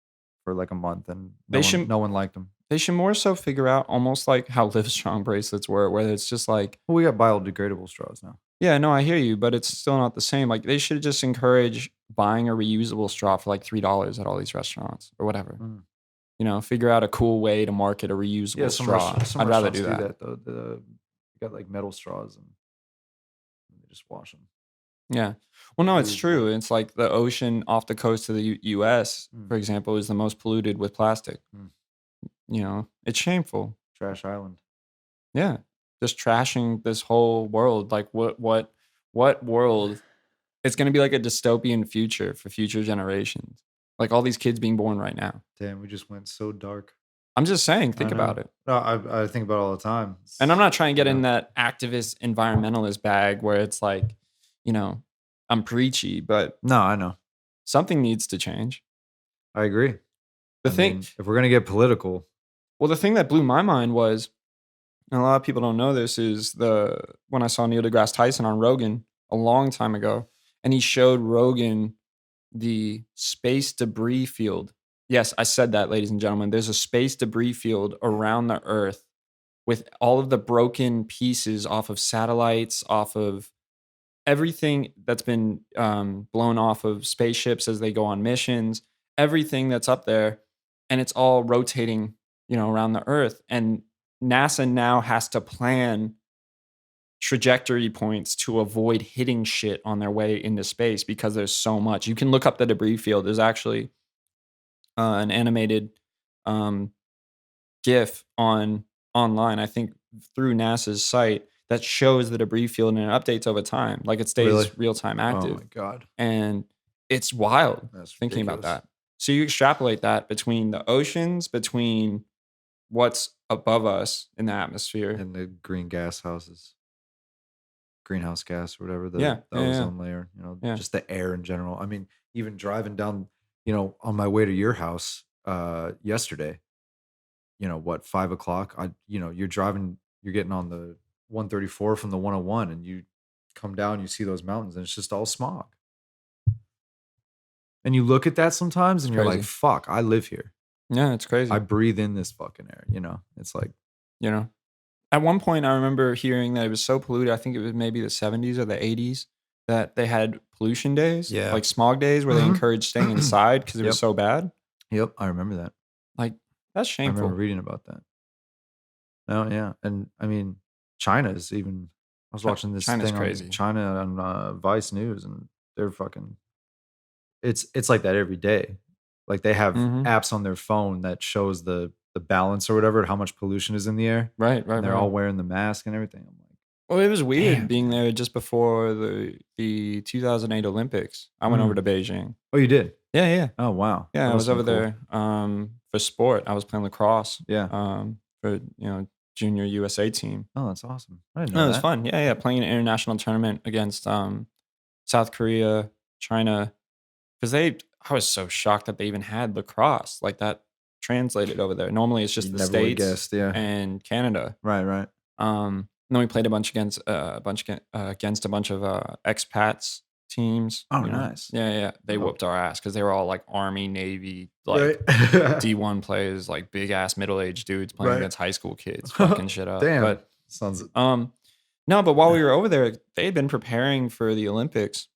Speaker 3: for like a month, and no one liked him.
Speaker 2: They should more so figure out almost like how Livestrong bracelets were, where it's just like,
Speaker 3: Well, we got biodegradable straws now.
Speaker 2: yeah, no, I hear you, but it's still not the same. Like, they should just encourage buying a reusable straw for like $3 at all these restaurants or whatever. Figure out a cool way to market a reusable straw.
Speaker 3: Some
Speaker 2: I'd rather
Speaker 3: restaurants
Speaker 2: do that.
Speaker 3: though. You got like metal straws and they just wash them.
Speaker 2: Yeah. Well, no, it's
Speaker 3: Reusable.
Speaker 2: true. It's like the ocean off the coast of the U.S., for example, is the most polluted with plastic. It's shameful.
Speaker 3: Trash Island.
Speaker 2: Yeah. Just trashing this whole world. Like what world? It's going to be like a dystopian future for future generations. Like all these kids being born right now.
Speaker 3: Damn, we just went so dark.
Speaker 2: I'm just saying, think
Speaker 3: I know.
Speaker 2: about it.
Speaker 3: No, I think about it all the time.
Speaker 2: And I'm not trying to get in
Speaker 3: Yeah.
Speaker 2: that activist environmentalist bag where it's like, I'm preachy, but
Speaker 3: No, I know.
Speaker 2: something needs to change.
Speaker 3: I agree.
Speaker 2: The
Speaker 3: I
Speaker 2: thing,
Speaker 3: mean, if we're gonna get political,
Speaker 2: well, the thing that blew my mind was, and a lot of people don't know this, is when I saw Neil deGrasse Tyson on Rogan a long time ago, and he showed Rogan the space debris field. Yes, I said that, ladies and gentlemen. There's a space debris field around the Earth with all of the broken pieces off of satellites, off of everything that's been blown off of spaceships as they go on missions, everything that's up there, and it's all rotating, around the Earth. And NASA now has to plan trajectory points to avoid hitting shit on their way into space because there's so much. You can look up the debris field. There's actually an animated GIF online, I think through NASA's site, that shows the debris field and it updates over time. Like it stays
Speaker 3: Really?
Speaker 2: real time active.
Speaker 3: oh my god,
Speaker 2: And it's wild
Speaker 3: that's
Speaker 2: thinking about
Speaker 3: ridiculous.
Speaker 2: that. So you extrapolate that between the oceans, between what's above us in the atmosphere.
Speaker 3: And the greenhouse gas or whatever, the
Speaker 2: Yeah, yeah, yeah.
Speaker 3: ozone layer,
Speaker 2: Yeah.
Speaker 3: just the air in general. I mean, even driving down, on my way to your house yesterday, 5 o'clock, you're driving, you're getting on the 134 from the 101 and you come down, you see those mountains and it's just all smog. And you look at that sometimes and you're like,
Speaker 2: Crazy.
Speaker 3: fuck, I live here.
Speaker 2: Yeah, it's crazy.
Speaker 3: I breathe in this fucking air, It's like,
Speaker 2: At one point, I remember hearing that it was so polluted. I think it was maybe the 70s or the 80s that they had pollution days,
Speaker 3: Yeah.
Speaker 2: like smog days, where they
Speaker 3: Mhm.
Speaker 2: encouraged staying inside because it was
Speaker 3: Yep.
Speaker 2: so bad.
Speaker 3: Yep, I remember that.
Speaker 2: Like, that's
Speaker 3: I remember
Speaker 2: shameful.
Speaker 3: reading about that. No, yeah, and I mean, China is even. I was watching this
Speaker 2: China's
Speaker 3: thing on
Speaker 2: crazy.
Speaker 3: China on Vice News, and they're fucking. It's like that every day. Like they have
Speaker 2: Mhm.
Speaker 3: apps on their phone that shows the balance or whatever, how much pollution is in the air.
Speaker 2: Right, right,
Speaker 3: And they're
Speaker 2: right.
Speaker 3: all wearing the mask and everything. I'm like,
Speaker 2: Well, it was weird
Speaker 3: damn,
Speaker 2: being
Speaker 3: man.
Speaker 2: there just before the 2008 Olympics. I went over to Beijing.
Speaker 3: Oh, you did?
Speaker 2: Yeah, yeah.
Speaker 3: Oh, wow.
Speaker 2: Yeah,
Speaker 3: That
Speaker 2: I
Speaker 3: must
Speaker 2: was
Speaker 3: have
Speaker 2: over
Speaker 3: been cool.
Speaker 2: there for sport. I was playing lacrosse
Speaker 3: Yeah.
Speaker 2: for, junior USA team.
Speaker 3: Oh, that's awesome. I didn't
Speaker 2: No,
Speaker 3: know
Speaker 2: it was
Speaker 3: that.
Speaker 2: fun. Yeah, yeah. Playing an international tournament against South Korea, China, because I was so shocked that they even had lacrosse like that translated over there. Normally, it's just
Speaker 3: You
Speaker 2: the
Speaker 3: never would
Speaker 2: States
Speaker 3: guessed, yeah.
Speaker 2: and Canada.
Speaker 3: Right.
Speaker 2: And then we played a bunch against against a bunch of expats teams.
Speaker 3: Oh,
Speaker 2: you know.
Speaker 3: nice.
Speaker 2: Yeah, yeah. They
Speaker 3: Oh.
Speaker 2: whooped our ass because they were all like Army, Navy, like
Speaker 3: Right.
Speaker 2: D1 players, like big ass middle aged dudes playing
Speaker 3: Right.
Speaker 2: against high school kids, fucking shit up.
Speaker 3: Damn.
Speaker 2: But
Speaker 3: Sounds.
Speaker 2: no, but while we were over there, they had been preparing for the Olympics.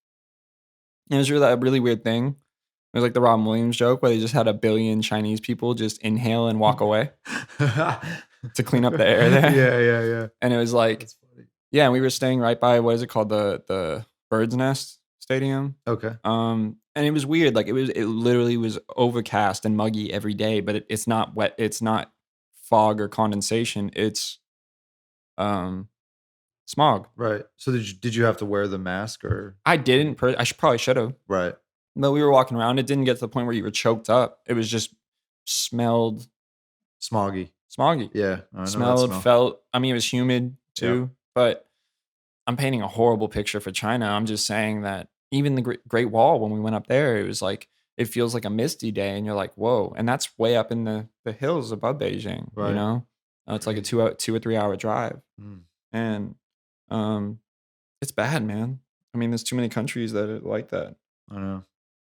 Speaker 2: And it was really a really weird thing. It was like the Robin Williams joke where they just had 1 billion Chinese people just inhale and walk away to clean up the air there.
Speaker 3: Yeah.
Speaker 2: And it was like,
Speaker 3: That's funny.
Speaker 2: yeah, and we were staying right by, what is it called, the Bird's Nest Stadium.
Speaker 3: Okay.
Speaker 2: And it was weird. Like it literally was overcast and muggy every day, but it's not wet. It's not fog or condensation. It's smog.
Speaker 3: Right. So did you have to wear the mask or?
Speaker 2: I didn't. Probably should have.
Speaker 3: Right.
Speaker 2: But we were walking around. It didn't get to the point where you were choked up. It was just smelled
Speaker 3: Smoggy.
Speaker 2: smoggy.
Speaker 3: Yeah. I know that
Speaker 2: Smelled,
Speaker 3: smell.
Speaker 2: felt. I mean, it was humid too. But I'm painting a horrible picture for China. I'm just saying that even the Great Wall, when we went up there, it was like it feels like a misty day, and you're like, whoa. And that's way up in the hills above Beijing.
Speaker 3: Right.
Speaker 2: You know, it's like a
Speaker 3: Crazy.
Speaker 2: 2 or 3 hour drive, and it's bad, man. I mean, there's too many countries that are like that.
Speaker 3: I know.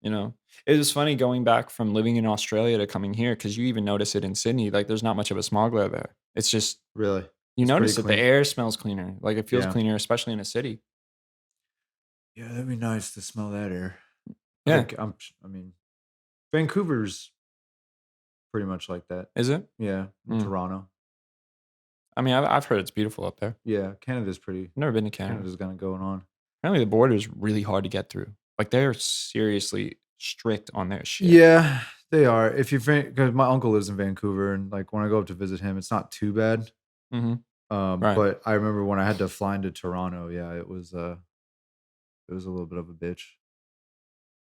Speaker 2: You know, it was funny going back from living in Australia to coming here because you even notice it in Sydney. Like, there's not much of a smog layer there. It's just
Speaker 3: Really.
Speaker 2: you
Speaker 3: It's
Speaker 2: notice
Speaker 3: pretty
Speaker 2: that the
Speaker 3: clean.
Speaker 2: air smells cleaner. Like it feels
Speaker 3: Yeah.
Speaker 2: cleaner, especially in a city.
Speaker 3: Yeah, that'd be nice to smell that air.
Speaker 2: Yeah.
Speaker 3: I mean, Vancouver's pretty much like that.
Speaker 2: Is it?
Speaker 3: Yeah. Toronto.
Speaker 2: I mean, I've heard it's beautiful up there.
Speaker 3: Yeah. Canada's pretty.
Speaker 2: I've never been to Canada.
Speaker 3: Canada's kind of going on.
Speaker 2: Apparently, the border is really hard to get through. Like they're seriously strict on their shit.
Speaker 3: Yeah, they are. If you because my uncle lives in Vancouver, and like when I go up to visit him, it's not too bad.
Speaker 2: Mm-hmm. Right.
Speaker 3: But I remember when I had to fly into Toronto. Yeah, it was a little bit of a bitch.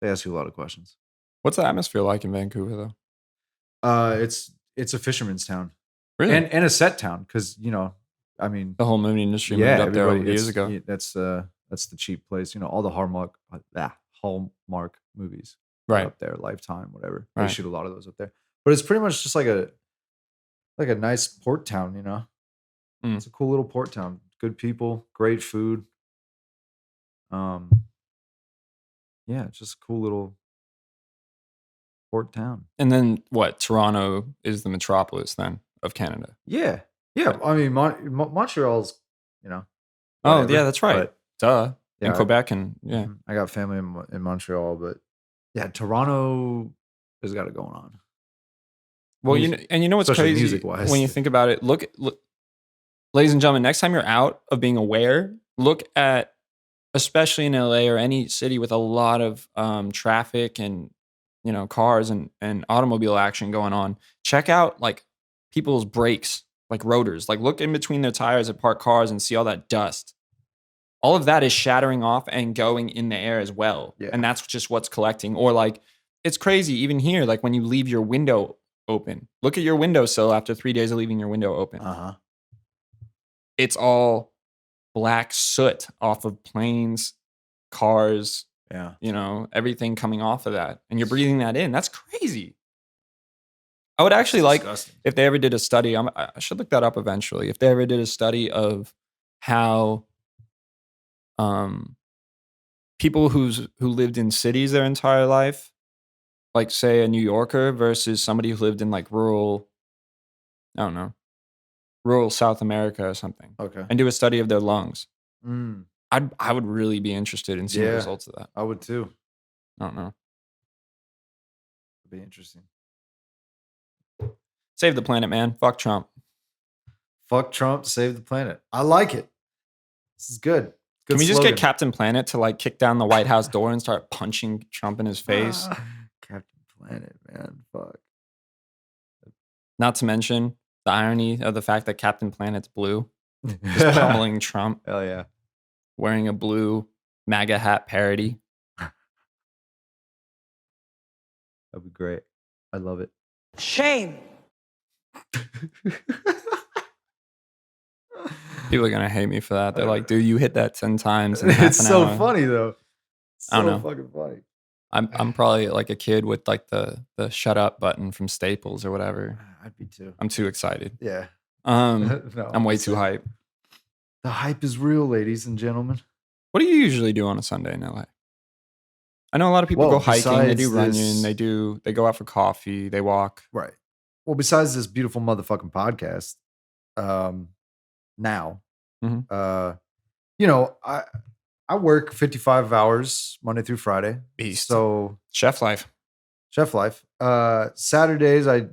Speaker 3: They ask you a lot of questions.
Speaker 2: What's the atmosphere like in Vancouver, though?
Speaker 3: It's a fisherman's town,
Speaker 2: Really?
Speaker 3: and a set town because I mean,
Speaker 2: The whole movie industry
Speaker 3: yeah,
Speaker 2: moved up there over
Speaker 3: everybody-
Speaker 2: years
Speaker 3: it's-
Speaker 2: ago.
Speaker 3: yeah, that's the cheap place. All the Hallmark movies, are
Speaker 2: Right.
Speaker 3: up there, Lifetime, whatever.
Speaker 2: Right.
Speaker 3: They shoot a lot of those up there, but it's pretty much just like a nice port town. It's a cool little port town. Good people, great food. Yeah, it's just a cool little port town.
Speaker 2: And then what? Toronto is the metropolis then of Canada.
Speaker 3: Yeah. I mean, Montreal's,
Speaker 2: Oh,
Speaker 3: whatever,
Speaker 2: yeah, that's right.
Speaker 3: but,
Speaker 2: Duh.
Speaker 3: yeah,
Speaker 2: And Quebec and yeah.
Speaker 3: I got family in Montreal, but yeah, Toronto has got it going on.
Speaker 2: Well,
Speaker 3: Music-
Speaker 2: you know what's
Speaker 3: especially
Speaker 2: crazy
Speaker 3: music-wise.
Speaker 2: when you think about it. Look, ladies and gentlemen, next time you're out of being aware, look at, especially in LA or any city with a lot of traffic and cars and automobile action going on. Check out like people's brakes, like rotors. Like look in between their tires at parked cars and see all that dust. All of that is shattering off and going in the air as well.
Speaker 3: Yeah.
Speaker 2: And that's just what's collecting. Or like, it's crazy even here, like when you leave your window open. Look at your windowsill after 3 days of leaving your window open. It's all black soot off of planes, cars,
Speaker 3: Yeah.
Speaker 2: everything coming off of that. And you're breathing that in. That's crazy. I would actually like
Speaker 3: Disgusting.
Speaker 2: if they ever did a study. I should look that up eventually. If they ever did a study of how people who lived in cities their entire life, like say a New Yorker versus somebody who lived in like rural, I don't know, rural South America or something
Speaker 3: Okay.
Speaker 2: and do a study of their lungs.
Speaker 3: Mm,
Speaker 2: I would really be interested in seeing the
Speaker 3: Yeah.
Speaker 2: results of that.
Speaker 3: I would too.
Speaker 2: I don't know.
Speaker 3: It'd be interesting.
Speaker 2: Save the planet, man. Fuck Trump.
Speaker 3: Fuck Trump, save the planet. I like it. This is good. Good
Speaker 2: Can we just
Speaker 3: slogan.
Speaker 2: get Captain Planet to like kick down the White House door and start punching Trump in his face?
Speaker 3: Captain Planet, man. Fuck.
Speaker 2: Not to mention the irony of the fact that Captain Planet's blue, just pummeling Trump,
Speaker 3: Hell yeah.
Speaker 2: wearing a blue MAGA hat parody.
Speaker 3: That'd be great. I love it.
Speaker 1: Shame.
Speaker 2: People are gonna hate me for that. They're like, dude, you hit that 10 times in half
Speaker 3: It's
Speaker 2: an
Speaker 3: so
Speaker 2: hour.
Speaker 3: funny though.
Speaker 2: I don't know.
Speaker 3: Fucking funny.
Speaker 2: I'm probably like a kid with like the shut up button from Staples or whatever.
Speaker 3: I'd be too.
Speaker 2: I'm too excited.
Speaker 3: Yeah.
Speaker 2: No, I'm way too
Speaker 3: saying.
Speaker 2: hype.
Speaker 3: The hype is real, ladies and gentlemen.
Speaker 2: What do you usually do on a Sunday in LA? I know a lot of people
Speaker 3: Well,
Speaker 2: go hiking, they do
Speaker 3: besides
Speaker 2: running,
Speaker 3: this-
Speaker 2: they go out for coffee, they walk.
Speaker 3: Right. Well, besides this beautiful motherfucking podcast, now,
Speaker 2: Mhm.
Speaker 3: you know, I work 55 hours Monday through Friday.
Speaker 2: Beast.
Speaker 3: So
Speaker 2: Chef life.
Speaker 3: chef life. Saturdays, I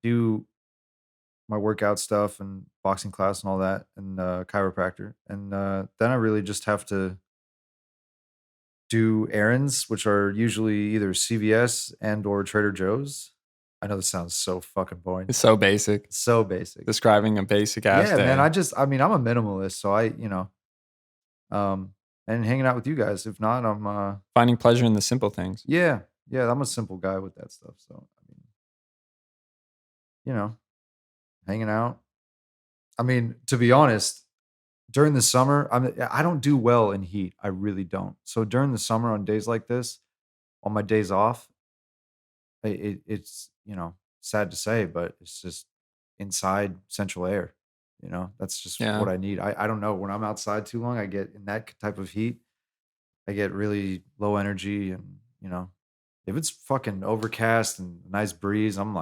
Speaker 3: do my workout stuff and boxing class and all that, and chiropractor, and then I really just have to do errands, which are usually either CVS and or Trader Joe's. I know this sounds so fucking boring.
Speaker 2: It's so basic.
Speaker 3: It's so basic.
Speaker 2: Describing a basic ass
Speaker 3: Yeah,
Speaker 2: day.
Speaker 3: man. I'm a minimalist, so and hanging out with you guys. If not, I'm
Speaker 2: Finding pleasure in the simple things.
Speaker 3: yeah, I'm a simple guy with that stuff. So I mean, hanging out. I mean, to be honest, during the summer, I don't do well in heat. I really don't. So during the summer, on days like this, on my days off, it's sad to say, but it's just inside central air. That's just
Speaker 2: Yeah.
Speaker 3: what I need. I don't know. When I'm outside too long, I get in that type of heat. I get really low energy, and if it's fucking overcast and a nice breeze, I'm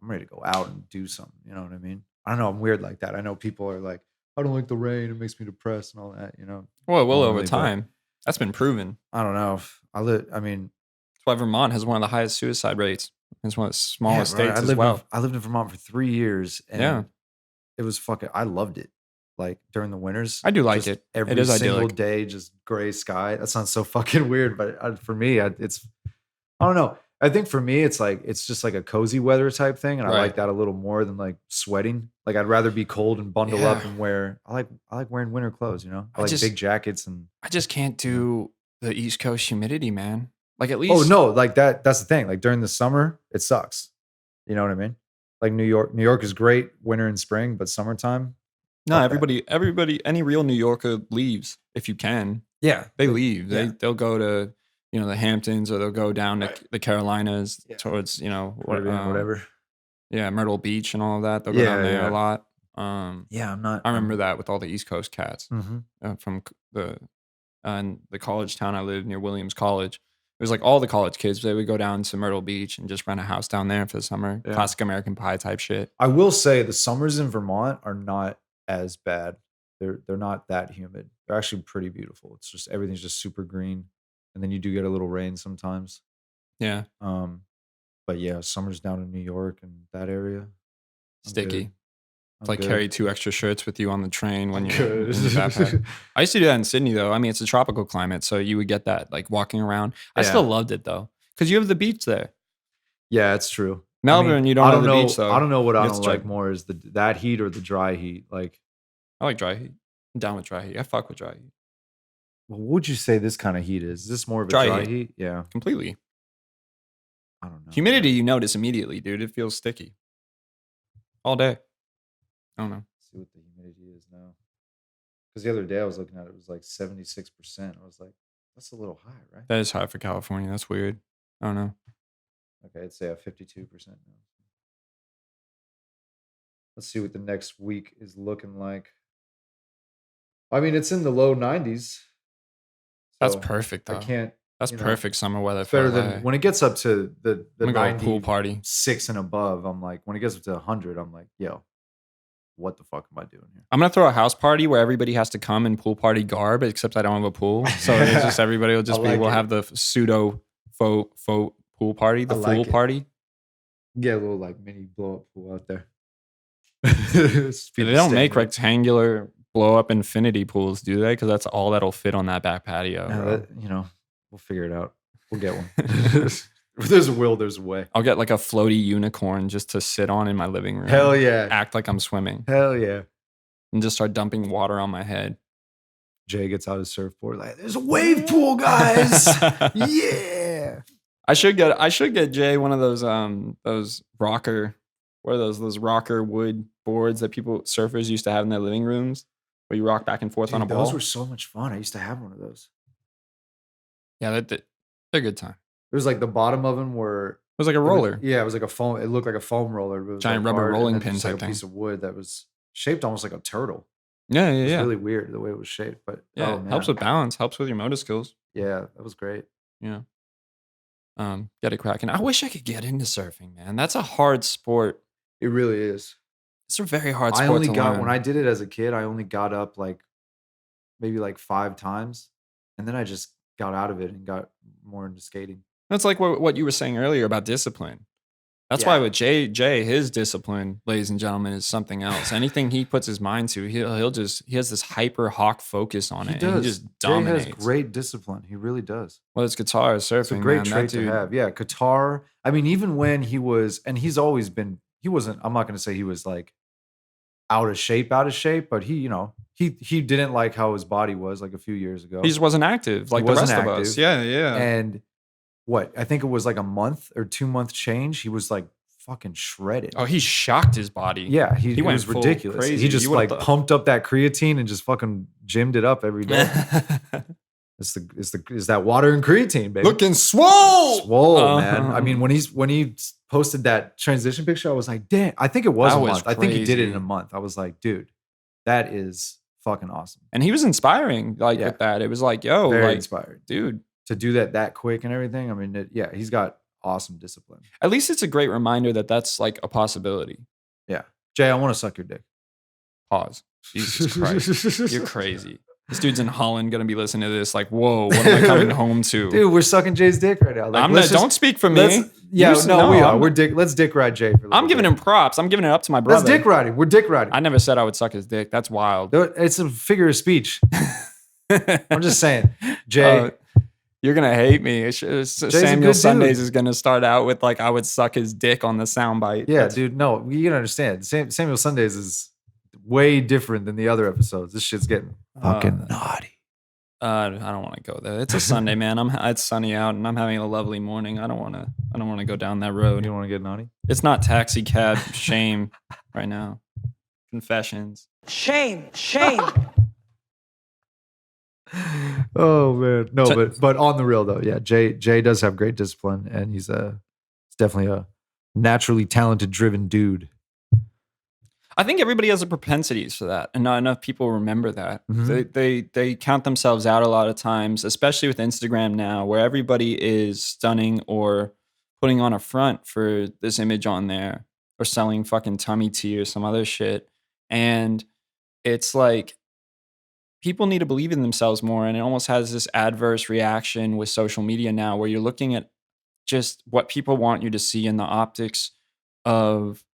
Speaker 3: ready to go out and do something. You know what I mean? I don't know. I'm weird like that. I know people are like, I don't like the rain. It makes me depressed and all that.
Speaker 2: Well, it will over
Speaker 3: Normally, but-
Speaker 2: time. That's been proven.
Speaker 3: I don't know. I mean,
Speaker 2: That's why Vermont has one of the highest suicide rates. It's one of the smallest
Speaker 3: yeah, right.
Speaker 2: states as well.
Speaker 3: I lived in Vermont for 3 years, and
Speaker 2: Yeah.
Speaker 3: it was I loved it. Like during the winters,
Speaker 2: I do like
Speaker 3: just
Speaker 2: it.
Speaker 3: Every
Speaker 2: It is
Speaker 3: single
Speaker 2: idyllic.
Speaker 3: day, just gray sky. That sounds so fucking weird, but for me, it's I don't know. I think for me, it's just like a cozy weather type thing, and I
Speaker 2: Right.
Speaker 3: like that a little more than like sweating. Like I'd rather be cold and bundle up
Speaker 2: Yeah.
Speaker 3: and wear. I like wearing winter clothes. I
Speaker 2: I
Speaker 3: like
Speaker 2: just-
Speaker 3: big jackets and.
Speaker 2: I just can't do the East Coast humidity, man. Like at least.
Speaker 3: Oh no, like that. That's the thing. Like during the summer, it sucks. You know what I mean? Like New York is great winter and spring, but summertime.
Speaker 2: No,
Speaker 3: fuck that.
Speaker 2: everybody, any real New Yorker leaves if you can.
Speaker 3: Yeah,
Speaker 2: They leave.
Speaker 3: yeah.
Speaker 2: They'll go to the Hamptons, or they'll go down to
Speaker 3: Right.
Speaker 2: the Carolinas
Speaker 3: Yeah.
Speaker 2: towards
Speaker 3: whatever.
Speaker 2: Yeah, Myrtle Beach and all of that. They'll go down
Speaker 3: Yeah,
Speaker 2: there
Speaker 3: yeah.
Speaker 2: a lot.
Speaker 3: Yeah, I'm not.
Speaker 2: I remember that with all the East Coast cats
Speaker 3: Mm-hmm.
Speaker 2: from the college town I lived near, Williams College. It was like all the college kids. They would go down to Myrtle Beach and just rent a house down there for the summer.
Speaker 3: Yeah.
Speaker 2: Classic American Pie type shit.
Speaker 3: I will say the summers in Vermont are not as bad. They're not that humid. They're actually pretty beautiful. It's just everything's just super green, and then you do get a little rain sometimes.
Speaker 2: Yeah,
Speaker 3: But yeah, summers down in New York and that area. I'm
Speaker 2: sticky.
Speaker 3: good.
Speaker 2: It's like
Speaker 3: I'm good.
Speaker 2: carry 2 extra shirts with you on the train when
Speaker 3: I'm
Speaker 2: you're
Speaker 3: good.
Speaker 2: in your backpack. I used to do that in Sydney though. I mean, it's a tropical climate, so you would get that like walking around. I still
Speaker 3: Yeah.
Speaker 2: loved it though, because you have the beach there.
Speaker 3: Yeah, it's true.
Speaker 2: Melbourne, you don't
Speaker 3: I
Speaker 2: have
Speaker 3: don't
Speaker 2: the
Speaker 3: know.
Speaker 2: beach though.
Speaker 3: I don't know what
Speaker 2: You
Speaker 3: I
Speaker 2: have to
Speaker 3: don't
Speaker 2: try-
Speaker 3: like more is that heat or the dry heat. Like,
Speaker 2: I like dry heat. I'm down with dry heat. I fuck with dry heat
Speaker 3: what would you say this kind of heat is? Is this more of a
Speaker 2: Dry
Speaker 3: dry
Speaker 2: heat.
Speaker 3: heat? Yeah,
Speaker 2: completely.
Speaker 3: I don't know.
Speaker 2: Humidity, you notice immediately, dude. It feels sticky all day. I don't know.
Speaker 3: Let's see what the humidity is now. Because the other day I was looking at it, was like 76%. I was like, that's a little high, right?
Speaker 2: That is high for California. That's weird. I don't know.
Speaker 3: Okay, I'd say a 52% now. Let's see what the next week is looking like. I mean, it's in the low 90s.
Speaker 2: That's
Speaker 3: so
Speaker 2: perfect though.
Speaker 3: I can't.
Speaker 2: That's
Speaker 3: you know,
Speaker 2: perfect summer weather
Speaker 3: It's
Speaker 2: for
Speaker 3: better
Speaker 2: LA.
Speaker 3: than when it gets up to the
Speaker 2: I'm gonna go to a pool
Speaker 3: 96
Speaker 2: party.
Speaker 3: and above. I'm like, when it gets up to 100, I'm like, yo, what the fuck am I doing here?
Speaker 2: I'm gonna throw a house party where everybody has to come in pool party garb, except I don't have a pool. So it's just everybody will just we'll have the pseudo faux pool party, the fool party.
Speaker 3: Get a little like mini blow up pool out there.
Speaker 2: They don't make rectangular blow up infinity pools, do they? Because that's all that'll fit on that back patio.
Speaker 3: No, we'll figure it out. We'll get one. If there's a will, there's a way.
Speaker 2: I'll get like a floaty unicorn just to sit on in my living room.
Speaker 3: Hell yeah.
Speaker 2: Act like I'm swimming.
Speaker 3: Hell yeah.
Speaker 2: And just start dumping water on my head.
Speaker 3: Jay gets out his surfboard like, there's a wave pool, guys. Yeah.
Speaker 2: I should get Jay one of those rocker, what are those rocker wood boards that surfers used to have in their living rooms where you rock back and forth on a ball.
Speaker 3: Those were so much fun. I used to have one of those.
Speaker 2: Yeah, they're a good time.
Speaker 3: It was like the bottom of them were.
Speaker 2: It was like a roller.
Speaker 3: It was like a foam. It looked like a foam roller. But it was
Speaker 2: giant
Speaker 3: like
Speaker 2: rubber
Speaker 3: hard,
Speaker 2: rolling
Speaker 3: and
Speaker 2: pin
Speaker 3: just
Speaker 2: type
Speaker 3: like a
Speaker 2: thing.
Speaker 3: piece of wood that was shaped almost like a turtle.
Speaker 2: Yeah.
Speaker 3: It was really weird the way it was shaped, but
Speaker 2: yeah, helps with balance, helps with your motor skills.
Speaker 3: Yeah, that was great.
Speaker 2: Yeah. Get it cracking. I wish I could get into surfing, man. That's a hard sport.
Speaker 3: It really is.
Speaker 2: It's a very hard sport to learn.
Speaker 3: When I did it as a kid, I only got up like maybe like 5 times, and then I just got out of it and got more into skating.
Speaker 2: That's like what you were saying earlier about discipline. That's why with Jay, his discipline, ladies and gentlemen, is something else. Anything he puts his mind to, he has this hyper hawk focus on it. And he just dominates.
Speaker 3: Jay has great discipline. He really does.
Speaker 2: Well, it's guitar, surfing.
Speaker 3: It's a great trait to have. Yeah, guitar. I mean, even when he was, and he's always been, he wasn't, I'm not going to say he was like out of shape, but he didn't like how his body was like a few years ago.
Speaker 2: He just wasn't active like the rest of us. Yeah.
Speaker 3: And I think it was like a month or 2 month change. He was like fucking shredded.
Speaker 2: Oh, he shocked his body.
Speaker 3: Yeah, he was ridiculous.
Speaker 2: Crazy.
Speaker 3: He just like pumped up that creatine and just fucking gymmed it up every day. It's that water and creatine, baby.
Speaker 2: Looking swole,
Speaker 3: man. I mean, when he posted that transition picture, I was like, damn. I think it was a month. I think he did it in a month. I was like, dude, that is fucking awesome.
Speaker 2: And he was inspiring, with that. It was like, yo,
Speaker 3: very inspiring,
Speaker 2: dude.
Speaker 3: To do that quick and everything. I mean, he's got awesome discipline.
Speaker 2: At least it's a great reminder that that's like a possibility.
Speaker 3: Yeah. Jay, I want to suck your dick.
Speaker 2: Pause. Jesus Christ. You're crazy. This dude's in Holland going to be listening to this like, whoa, what am I coming home to?
Speaker 3: Dude, we're sucking Jay's dick right now. Like,
Speaker 2: don't speak for me.
Speaker 3: We are. Let's dick ride Jay.
Speaker 2: I'm giving him props. I'm giving it up to my brother.
Speaker 3: Let's dick riding. We're dick riding.
Speaker 2: I never said I would suck his dick. That's wild.
Speaker 3: It's a figure of speech. I'm just saying. Jay.
Speaker 2: You're going to hate me. Samuel Sundays is going to start out with like, I would suck his dick on the soundbite.
Speaker 3: Yeah, dude. No, you gotta understand. Samuel Sundays is way different than the other episodes. This shit's getting fucking naughty.
Speaker 2: I don't want to go there. It's a Sunday, man. It's sunny out and I'm having a lovely morning. I don't want to go down that road.
Speaker 3: You don't want to get naughty?
Speaker 2: It's not taxi cab shame right now. Confessions.
Speaker 1: Shame.
Speaker 3: Oh man, no, but on the real though, yeah, Jay does have great discipline, and he's definitely a naturally talented, driven dude.
Speaker 2: I think everybody has a propensities for that, and not enough people remember that. Mm-hmm. They count themselves out a lot of times, especially with Instagram now, where everybody is stunning or putting on a front for this image on there, or selling fucking tummy tea or some other shit, and it's like, people need to believe in themselves more, and it almost has this adverse reaction with social media now where you're looking at just what people want you to see in the optics of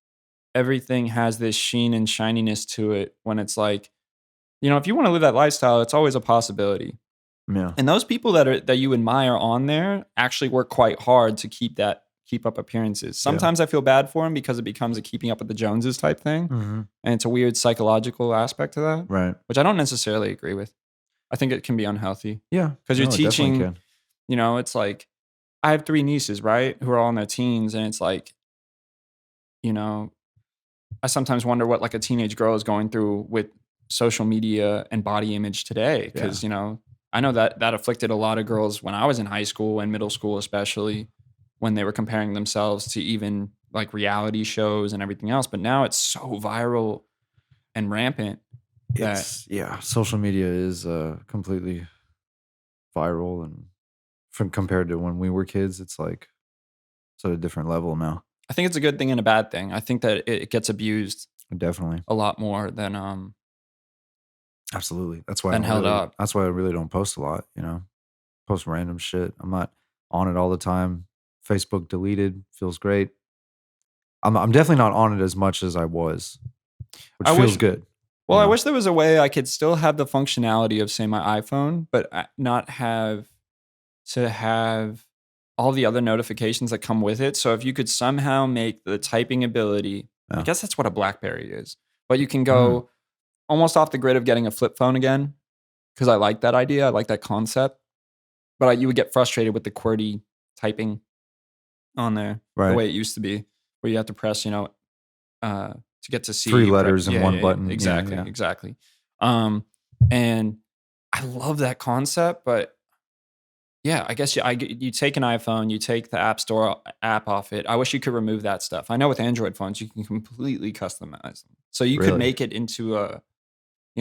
Speaker 2: everything has this sheen and shininess to it, when it's like, if you want to live that lifestyle, it's always a possibility.
Speaker 3: Yeah.
Speaker 2: And those people that you admire on there actually work quite hard to keep up appearances. Sometimes I feel bad for them because it becomes a keeping up with the Joneses type thing. Mm-hmm. And it's a weird psychological aspect to that.
Speaker 3: Right.
Speaker 2: Which I don't necessarily agree with. I think it can be unhealthy.
Speaker 3: Yeah.
Speaker 2: Because you're teaching, it's like, I have 3 nieces, right? Who are all in their teens. And it's like, I sometimes wonder what like a teenage girl is going through with social media and body image today. Because, I know that afflicted a lot of girls when I was in high school and middle school, especially, when they were comparing themselves to even like reality shows and everything else. But now it's so viral and rampant.
Speaker 3: Social media is completely viral, and compared to when we were kids, it's like it's at a different level now.
Speaker 2: I think it's a good thing and a bad thing. I think that it gets abused
Speaker 3: Definitely.
Speaker 2: a lot more than
Speaker 3: Absolutely. That's why
Speaker 2: than held up.
Speaker 3: That's why I really don't post a lot, post random shit. I'm not on it all the time. Facebook deleted, feels great. I'm definitely not on it as much as I was, which
Speaker 2: I
Speaker 3: feels
Speaker 2: wish
Speaker 3: good.
Speaker 2: Well,
Speaker 3: you
Speaker 2: I
Speaker 3: know?
Speaker 2: wish there was a way I could still have the functionality of, say, my iPhone, but not have to have all the other notifications that come with it. So if you could somehow make the typing ability, I
Speaker 3: Yeah.
Speaker 2: guess that's what a BlackBerry is, but you can
Speaker 3: Mm.
Speaker 2: go almost off the grid of getting a flip phone again, because I like that idea. I like that concept. But you would get frustrated with the QWERTY typing on there the
Speaker 3: Right.
Speaker 2: way it used to be, where you have to press, to get to see
Speaker 3: 3
Speaker 2: you
Speaker 3: letters and 1 button. Yeah,
Speaker 2: exactly,
Speaker 3: yeah.
Speaker 2: exactly. And I love that concept, but yeah, I guess you take an iPhone, you take the App Store app off it. I wish you could remove that stuff. I know with Android phones you can completely customize them, so you could
Speaker 3: Really?
Speaker 2: make it into a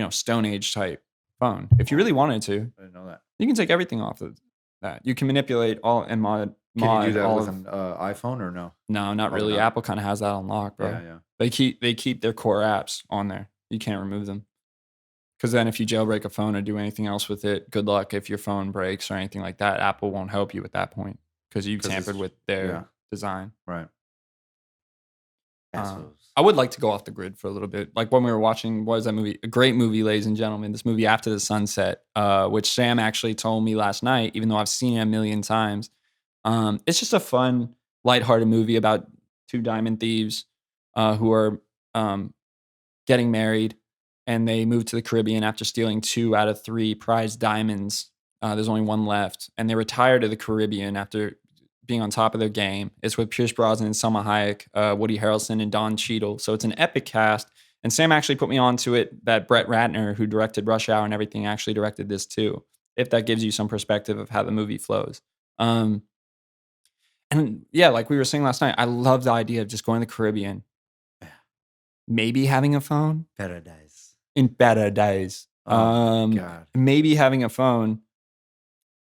Speaker 2: Stone Age type phone if you really wanted to.
Speaker 3: I didn't know that.
Speaker 2: You can take everything off of that. You can manipulate all and mod.
Speaker 3: Can you do that
Speaker 2: all
Speaker 3: with
Speaker 2: of,
Speaker 3: an iPhone or no?
Speaker 2: No, not
Speaker 3: Probably
Speaker 2: really.
Speaker 3: not.
Speaker 2: Apple kind of has that on lock, bro.
Speaker 3: Yeah, yeah.
Speaker 2: They keep their core apps on there. You can't remove them. Because then if you jailbreak a phone or do anything else with it, good luck if your phone breaks or anything like that. Apple won't help you at that point because you
Speaker 3: 'Cause
Speaker 2: tampered
Speaker 3: it's-
Speaker 2: with their
Speaker 3: yeah.
Speaker 2: design.
Speaker 3: Right.
Speaker 2: I would like to go off the grid for a little bit. Like when we were watching, what is that movie? A great movie, ladies and gentlemen. This movie, After the Sunset, which Sam actually told me last night, even though I've seen it a million times. It's just a fun, lighthearted movie about 2 diamond thieves who are getting married, and they move to the Caribbean after stealing 2 out of 3 prized diamonds. There's only 1 left, and they retire to the Caribbean after being on top of their game. It's with Pierce Brosnan, Selma Hayek, Woody Harrelson, and Don Cheadle. So it's an epic cast. And Sam actually put me onto it that Brett Ratner, who directed Rush Hour and everything, actually directed this too. If that gives you some perspective of how the movie flows. And yeah, like we were saying last night, I love the idea of just going to the Caribbean, maybe having a phone
Speaker 3: Paradise.
Speaker 2: in better days.
Speaker 3: Oh my God.
Speaker 2: Maybe having a phone,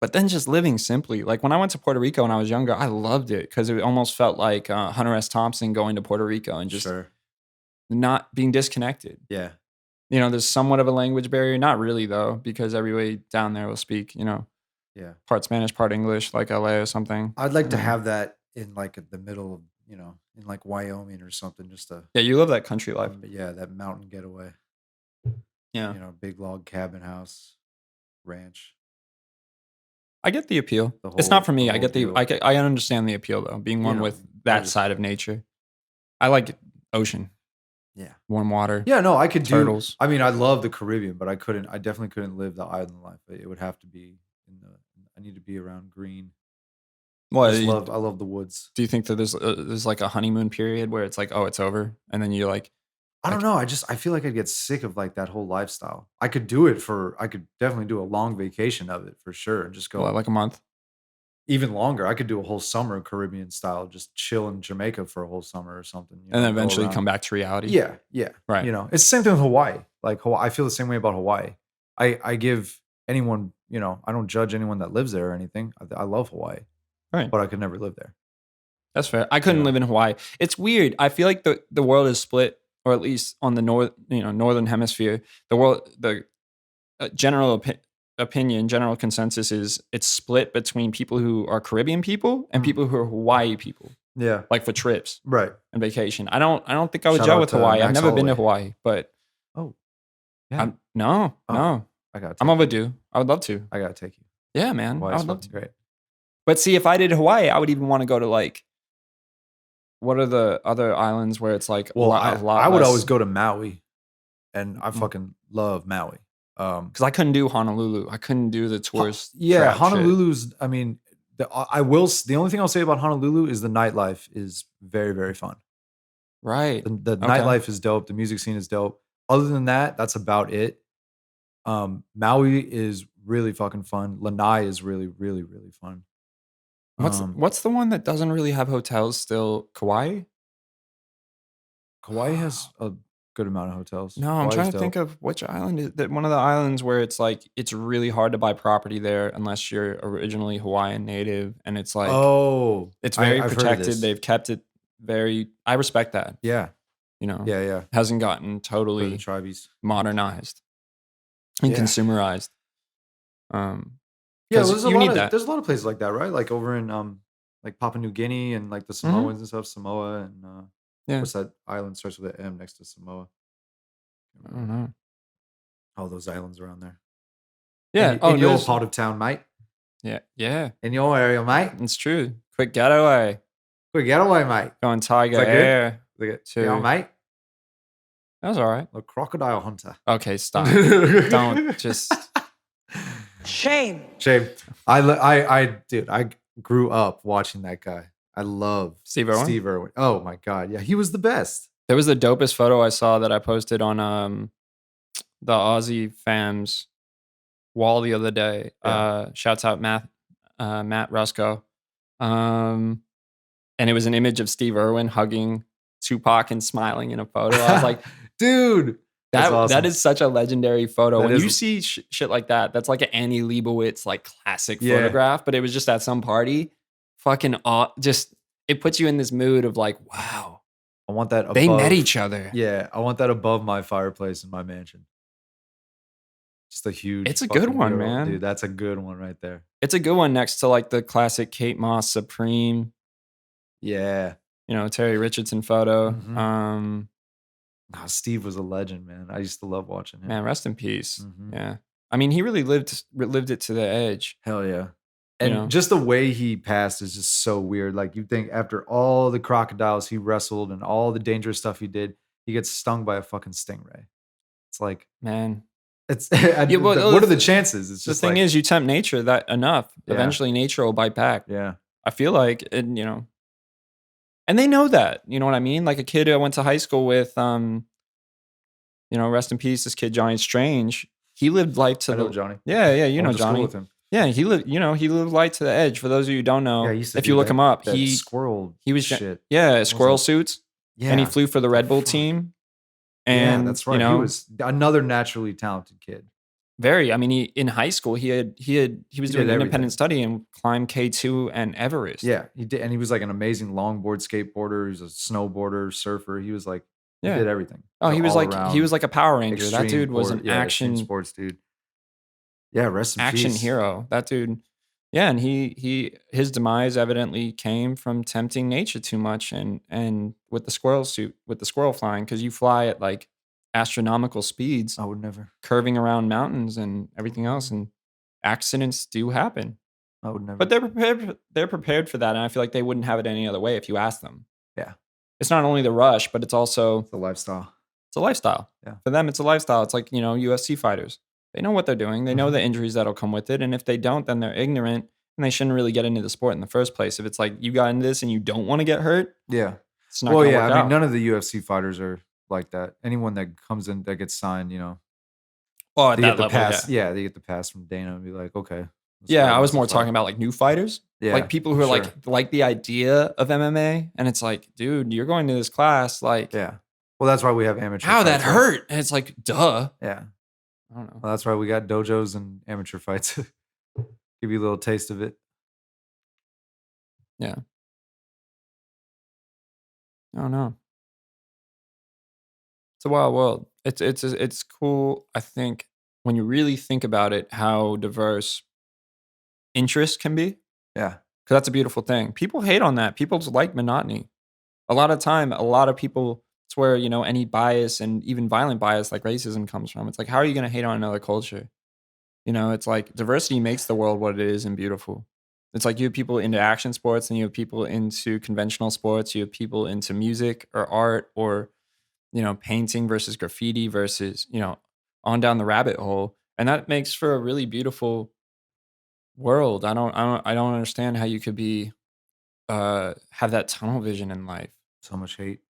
Speaker 2: but then just living simply. Like when I went to Puerto Rico when I was younger, I loved it because it almost felt like Hunter S. Thompson going to Puerto Rico and just
Speaker 3: Sure.
Speaker 2: not being disconnected.
Speaker 3: Yeah.
Speaker 2: There's somewhat of a language barrier. Not really though, because everybody down there will speak,
Speaker 3: Yeah.
Speaker 2: part Spanish, part English, like LA or something.
Speaker 3: I'd like to have that in like the middle of, in like Wyoming or something, just to,
Speaker 2: Yeah, you love that country life.
Speaker 3: yeah, that mountain getaway.
Speaker 2: Yeah.
Speaker 3: Big log cabin house, ranch.
Speaker 2: I get the appeal.
Speaker 3: The
Speaker 2: It's not
Speaker 3: whole-
Speaker 2: for me.
Speaker 3: the
Speaker 2: I
Speaker 3: whole
Speaker 2: get
Speaker 3: deal.
Speaker 2: I understand the appeal though, being one with that
Speaker 3: just-
Speaker 2: side of nature. I like ocean,
Speaker 3: Yeah.
Speaker 2: warm water.
Speaker 3: Yeah, no, I could
Speaker 2: Turtles.
Speaker 3: I mean, I love the Caribbean, but I definitely couldn't live the island life. It would have to be I need to be around green.
Speaker 2: What
Speaker 3: I love the woods.
Speaker 2: do you think that there's like a honeymoon period where it's like, oh, it's over, and then you're like,
Speaker 3: I don't know. I feel like I'd get sick of like that whole lifestyle. I could definitely do a long vacation of it for sure and just go
Speaker 2: what, like a month?
Speaker 3: even longer. I could do a whole summer Caribbean style, just chill in Jamaica for a whole summer or something.
Speaker 2: And then
Speaker 3: go
Speaker 2: eventually
Speaker 3: around.
Speaker 2: come back to reality.
Speaker 3: Yeah, yeah.
Speaker 2: Right.
Speaker 3: It's the same thing with Hawaii. Like Hawaii, I feel the same way about Hawaii. I give anyone, I don't judge anyone that lives there or anything. I love Hawaii.
Speaker 2: Right.
Speaker 3: But I could never live there.
Speaker 2: That's fair. I couldn't live in Hawaii. It's weird. I feel like the world is split, or at least on the northern hemisphere. The general opinion, general consensus is it's split between people who are Caribbean people and people who are Hawaii people.
Speaker 3: Yeah.
Speaker 2: Like for trips
Speaker 3: Right.
Speaker 2: and vacation. I don't think I would
Speaker 3: Shout
Speaker 2: gel
Speaker 3: out
Speaker 2: with
Speaker 3: to
Speaker 2: Hawaii. I've
Speaker 3: Max
Speaker 2: never been to
Speaker 3: Holloway.
Speaker 2: Hawaii, but
Speaker 3: Oh. Yeah.
Speaker 2: no.
Speaker 3: I gotta
Speaker 2: I'm overdue. I would love to.
Speaker 3: I gotta take you.
Speaker 2: Yeah, man. I
Speaker 3: Hawaii's
Speaker 2: would love to.
Speaker 3: fucking great.
Speaker 2: But see, if I did Hawaii, I would even want to go to like, what are the other islands where it's like
Speaker 3: Well,
Speaker 2: a lot
Speaker 3: I would
Speaker 2: less-
Speaker 3: always go to Maui, and I fucking love Maui.
Speaker 2: Because I couldn't do Honolulu. I couldn't do the tourist.
Speaker 3: Yeah,
Speaker 2: trap shit.
Speaker 3: Honolulu's. I mean, the only thing I'll say about Honolulu is the nightlife is very, very fun.
Speaker 2: Right.
Speaker 3: The
Speaker 2: Okay.
Speaker 3: nightlife is dope. The music scene is dope. Other than that, that's about it. Maui is really fucking fun. Lanai is really, really, really fun.
Speaker 2: What's the one that doesn't really have hotels still? Kauai?
Speaker 3: Kauai has a good amount of hotels.
Speaker 2: No, I'm
Speaker 3: Kauai's
Speaker 2: trying to
Speaker 3: dope.
Speaker 2: think of which island is that. One of the islands where it's like it's really hard to buy property there unless you're originally Hawaiian native, and it's like
Speaker 3: Oh,
Speaker 2: it's very
Speaker 3: I've heard of
Speaker 2: protected.
Speaker 3: this.
Speaker 2: They've kept it very. I respect that.
Speaker 3: Yeah,
Speaker 2: you know,
Speaker 3: Yeah.
Speaker 2: hasn't gotten
Speaker 3: For the
Speaker 2: totally
Speaker 3: tribies.
Speaker 2: modernized and
Speaker 3: Yeah.
Speaker 2: consumerized.
Speaker 3: Yeah,
Speaker 2: 'Cause
Speaker 3: there's a
Speaker 2: you
Speaker 3: lot
Speaker 2: need
Speaker 3: of
Speaker 2: that.
Speaker 3: there's a lot of places like that, right? Like over in like Papua New Guinea and like the
Speaker 2: Mhm.
Speaker 3: Samoans and stuff, Samoa and
Speaker 2: Yeah.
Speaker 3: what's that island starts with an M next to Samoa?
Speaker 2: I don't know.
Speaker 3: All those islands around there.
Speaker 2: Yeah.
Speaker 3: In your
Speaker 2: there's
Speaker 3: part of town, mate.
Speaker 2: yeah.
Speaker 3: In your area, mate.
Speaker 2: It's true. Quick getaway.
Speaker 3: Quick getaway, mate.
Speaker 2: Going Tiger
Speaker 3: that good?
Speaker 2: Air.
Speaker 3: Yeah,
Speaker 2: To
Speaker 3: mate.
Speaker 2: That was all right.
Speaker 3: A crocodile hunter.
Speaker 2: Okay, stop. Don't just.
Speaker 1: Shame.
Speaker 3: Shame. Dude, I grew up watching that guy. I love
Speaker 2: Steve Irwin?
Speaker 3: Steve Irwin. Oh my god, yeah, he was the best.
Speaker 2: There was the dopest photo I saw that I posted on the Aussie fams wall the other day.
Speaker 3: Yeah.
Speaker 2: Shouts out Matt Rusco. And it was an image of Steve Irwin hugging Tupac and smiling in a photo. I was like,
Speaker 3: dude, that's awesome.
Speaker 2: that is such a legendary photo.
Speaker 3: That
Speaker 2: When you
Speaker 3: is-
Speaker 2: see shit like that, that's like an Annie Leibovitz like classic
Speaker 3: Yeah.
Speaker 2: photograph, but it was just at some party. Fucking just it puts you in this mood of like, wow,
Speaker 3: I want that.
Speaker 2: they met
Speaker 3: above-
Speaker 2: each other.
Speaker 3: Yeah, I want that above my fireplace in my mansion. Just a huge.
Speaker 2: It's a good
Speaker 3: fucking
Speaker 2: one,
Speaker 3: mural.
Speaker 2: man.
Speaker 3: Dude, that's a good one right there.
Speaker 2: It's a good one next to like the classic Kate Moss Supreme,
Speaker 3: Yeah.
Speaker 2: Terry Richardson photo.
Speaker 3: Mhm. Nah, Steve was a legend, man. I used to love watching him.
Speaker 2: Man, rest in peace.
Speaker 3: Mhm.
Speaker 2: Yeah. I mean, he really lived it to the edge.
Speaker 3: Hell yeah. And
Speaker 2: know?
Speaker 3: just the way he passed is just so weird. Like you think after all the crocodiles he wrestled and all the dangerous stuff he did, he gets stung by a fucking stingray. It's like
Speaker 2: Man.
Speaker 3: it's
Speaker 2: but
Speaker 3: what are the chances? It's
Speaker 2: The
Speaker 3: just
Speaker 2: thing
Speaker 3: like,
Speaker 2: is, you tempt nature that enough.
Speaker 3: Yeah.
Speaker 2: Eventually nature will bite back.
Speaker 3: yeah.
Speaker 2: I feel like, and they know that, you know what I mean? Like a kid I went to high school with, rest in peace, this kid, Johnny Strange, he lived life to
Speaker 3: I
Speaker 2: the,
Speaker 3: know Johnny.
Speaker 2: yeah,
Speaker 3: I
Speaker 2: you know
Speaker 3: went to school
Speaker 2: Johnny.
Speaker 3: with him.
Speaker 2: Yeah, he lived life to the edge. For those of you who don't know,
Speaker 3: Yeah, he used to
Speaker 2: if
Speaker 3: do
Speaker 2: you look
Speaker 3: that-
Speaker 2: him up,
Speaker 3: that
Speaker 2: he
Speaker 3: squirrel
Speaker 2: was
Speaker 3: shit.
Speaker 2: squirrel
Speaker 3: it?
Speaker 2: suits,
Speaker 3: Yeah.
Speaker 2: and he flew for the Red Bull
Speaker 3: Fuck.
Speaker 2: team. And
Speaker 3: yeah, that's right. He was another naturally talented kid.
Speaker 2: very. I mean, in high school, he was
Speaker 3: did
Speaker 2: doing
Speaker 3: everything.
Speaker 2: independent study and climbed K2 and Everest.
Speaker 3: Yeah, he did, and he was like an amazing longboard skateboarder. He was a snowboarder, surfer. He was like, he
Speaker 2: Yeah.
Speaker 3: did everything.
Speaker 2: Oh, he was like
Speaker 3: all-around
Speaker 2: a Power Ranger. That
Speaker 3: extreme
Speaker 2: dude was an
Speaker 3: extreme
Speaker 2: action
Speaker 3: sports dude. Yeah, rest in
Speaker 2: action
Speaker 3: peace.
Speaker 2: hero. That dude. Yeah, and his demise evidently came from tempting nature too much and with the squirrel suit, with the squirrel flying, because you fly at like astronomical speeds,
Speaker 3: I would never.
Speaker 2: curving around mountains and everything else, and accidents do happen.
Speaker 3: I would never.
Speaker 2: But they're prepared for that, and I feel like they wouldn't have it any other way if you ask them.
Speaker 3: Yeah.
Speaker 2: It's not only the rush, but it's also
Speaker 3: It's a lifestyle.
Speaker 2: it's a lifestyle.
Speaker 3: Yeah.
Speaker 2: For them, it's a lifestyle. It's like, UFC fighters. They know what they're doing. They know
Speaker 3: Mhm.
Speaker 2: the injuries that'll come with it. And if they don't, then they're ignorant and they shouldn't really get into the sport in the first place. If it's like you got into this and you don't want to get hurt,
Speaker 3: Yeah.
Speaker 2: it's not
Speaker 3: Well,
Speaker 2: going to
Speaker 3: yeah.
Speaker 2: work
Speaker 3: I mean,
Speaker 2: out.
Speaker 3: none of the UFC fighters are like that. Anyone that comes in that gets signed,
Speaker 2: Well, at
Speaker 3: they
Speaker 2: that
Speaker 3: get the
Speaker 2: level,
Speaker 3: pass.
Speaker 2: yeah.
Speaker 3: Yeah, they get the pass from Dana and be like, okay. let's
Speaker 2: Yeah,
Speaker 3: fight,
Speaker 2: I was
Speaker 3: let's
Speaker 2: more
Speaker 3: fight.
Speaker 2: talking about like new fighters.
Speaker 3: Yeah,
Speaker 2: like people who are
Speaker 3: sure.
Speaker 2: like the idea of MMA. And it's like, dude, you're going to this class. Like,
Speaker 3: Yeah. Well, that's why we have amateur.
Speaker 2: how that
Speaker 3: fights, right?
Speaker 2: hurt? And it's like, duh.
Speaker 3: Yeah.
Speaker 2: I don't know.
Speaker 3: Well, that's why we got dojos and amateur fights. Give you a little taste of it.
Speaker 2: Yeah. I don't know. It's a wild world. It's cool. I think when you really think about it, how diverse interest can be,
Speaker 3: Yeah.
Speaker 2: because that's a beautiful thing. People hate on that. People just like monotony. A lot of time, a lot of people. It's where any bias and even violent bias like racism comes from. It's like, how are you going to hate on another culture? It's like diversity makes the world what it is and beautiful. It's like you have people into action sports and you have people into conventional sports. You have people into music or art or painting versus graffiti versus, on down the rabbit hole. And that makes for a really beautiful world. I don't understand how you could be, have that tunnel vision in life.
Speaker 3: So much hate.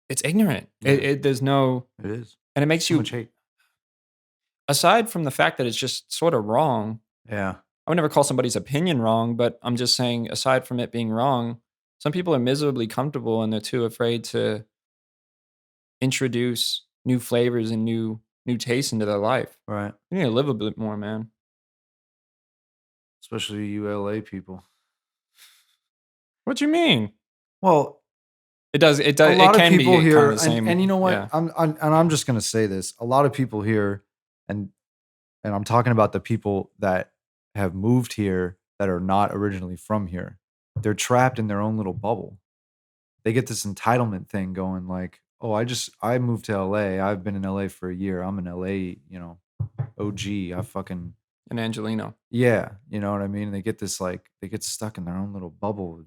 Speaker 2: It's ignorant.
Speaker 3: Yeah.
Speaker 2: There's no,
Speaker 3: It is.
Speaker 2: and it makes
Speaker 3: So
Speaker 2: you,
Speaker 3: much hate.
Speaker 2: aside from the fact that it's just sort of wrong.
Speaker 3: Yeah.
Speaker 2: I would never call somebody's opinion wrong, but I'm just saying, aside from it being wrong, some people are miserably comfortable and they're too afraid to introduce new flavors and new tastes into their life.
Speaker 3: Right.
Speaker 2: You need to live a bit more, man.
Speaker 3: Especially you LA people.
Speaker 2: What you mean?
Speaker 3: Well,
Speaker 2: It does. It does.
Speaker 3: A lot
Speaker 2: It
Speaker 3: of
Speaker 2: can be
Speaker 3: people
Speaker 2: kind
Speaker 3: here,
Speaker 2: of the same.
Speaker 3: and you know what?
Speaker 2: Yeah.
Speaker 3: I'm just gonna say this. A lot of people here, and I'm talking about the people that have moved here that are not originally from here. They're trapped in their own little bubble. They get this entitlement thing going, like, oh, I moved to LA. I've been in LA for a year. I'm an LA, OG. I fucking
Speaker 2: And Angelino.
Speaker 3: yeah, you know what I mean? They get this like they get stuck in their own little bubble,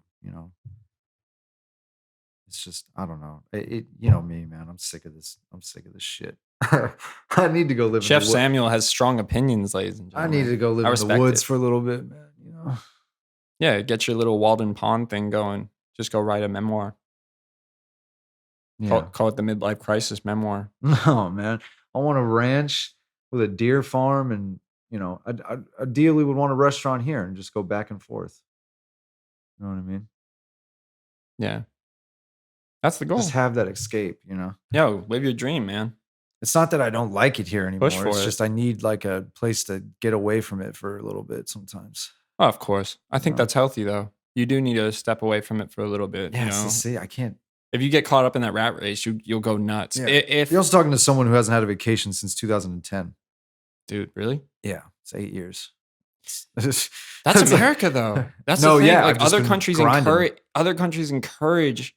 Speaker 3: It's just I don't know. You know me, man. I'm sick of this. I'm sick of this shit. I need to go live
Speaker 2: Chef
Speaker 3: in the woods.
Speaker 2: Samuel has strong opinions, ladies and
Speaker 3: I
Speaker 2: gentlemen.
Speaker 3: need to go live
Speaker 2: I
Speaker 3: in the
Speaker 2: respect
Speaker 3: woods
Speaker 2: it.
Speaker 3: for a little bit, man.
Speaker 2: Yeah, get your little Walden Pond thing going. Just go write a memoir.
Speaker 3: Yeah.
Speaker 2: Call it the midlife crisis memoir.
Speaker 3: No, man. I want a ranch with a deer farm, and I ideally would want a restaurant here and just go back and forth. You know what I mean?
Speaker 2: Yeah. That's the goal.
Speaker 3: Just have that escape,
Speaker 2: Yo, live your dream, man.
Speaker 3: It's not that I don't like it here anymore.
Speaker 2: Push for
Speaker 3: It's
Speaker 2: it.
Speaker 3: just I need like a place to get away from it for a little bit sometimes.
Speaker 2: Oh, of course. I think
Speaker 3: Yeah.
Speaker 2: that's healthy, though. You do need to step away from it for a little bit.
Speaker 3: Yeah,
Speaker 2: You know,
Speaker 3: see, I can't.
Speaker 2: if you get caught up in that rat race, you'll go nuts.
Speaker 3: Yeah.
Speaker 2: If
Speaker 3: You're also talking to someone who hasn't had a vacation since 2010.
Speaker 2: dude, really?
Speaker 3: Yeah, it's 8 years.
Speaker 2: That's
Speaker 3: like-
Speaker 2: America, though. That's
Speaker 3: No,
Speaker 2: the thing.
Speaker 3: yeah,
Speaker 2: Like
Speaker 3: I've just been grinding.
Speaker 2: other countries encourage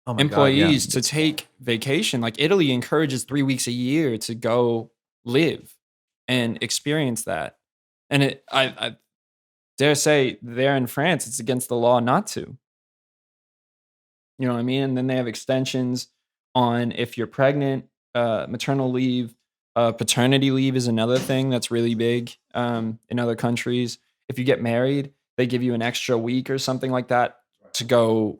Speaker 3: Oh my God,
Speaker 2: employees
Speaker 3: yeah.
Speaker 2: to take vacation. Like Italy encourages 3 weeks a year to go live and experience that. And I dare say there in France, it's against the law not to. You know what I mean? And then they have extensions on if you're pregnant, maternal leave, paternity leave is another thing that's really big in other countries. If you get married, they give you an extra week or something like that to go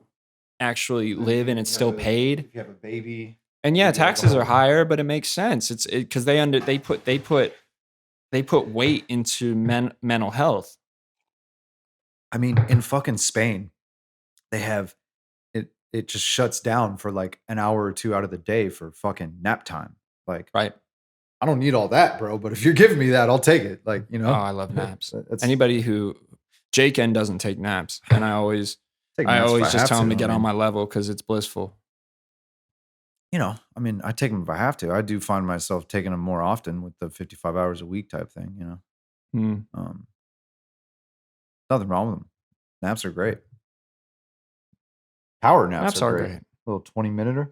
Speaker 2: actually live, and it's still paid.
Speaker 3: If you have a baby.
Speaker 2: And yeah,
Speaker 3: you get like a
Speaker 2: taxes are
Speaker 3: whole-
Speaker 2: higher, but it makes sense. It's because they put weight into mental health.
Speaker 3: I mean, in fucking Spain, they have it just shuts down for like an hour or two out of the day for fucking nap time. Like,
Speaker 2: Right.
Speaker 3: I don't need all that, bro. But if you're giving me that, I'll take it. Like,
Speaker 2: Oh, I love naps.
Speaker 3: That's-
Speaker 2: Anybody who Jake N doesn't take naps, and I always
Speaker 3: take naps if I
Speaker 2: just
Speaker 3: have
Speaker 2: tell him to
Speaker 3: I
Speaker 2: get on
Speaker 3: mean,
Speaker 2: my level because it's blissful.
Speaker 3: I mean, I take them if I have to. I do find myself taking them more often with the 55 hours a week type thing.
Speaker 2: Hmm.
Speaker 3: Nothing wrong with them. Naps are great. Power naps,
Speaker 2: Naps are great.
Speaker 3: Little 20-minute.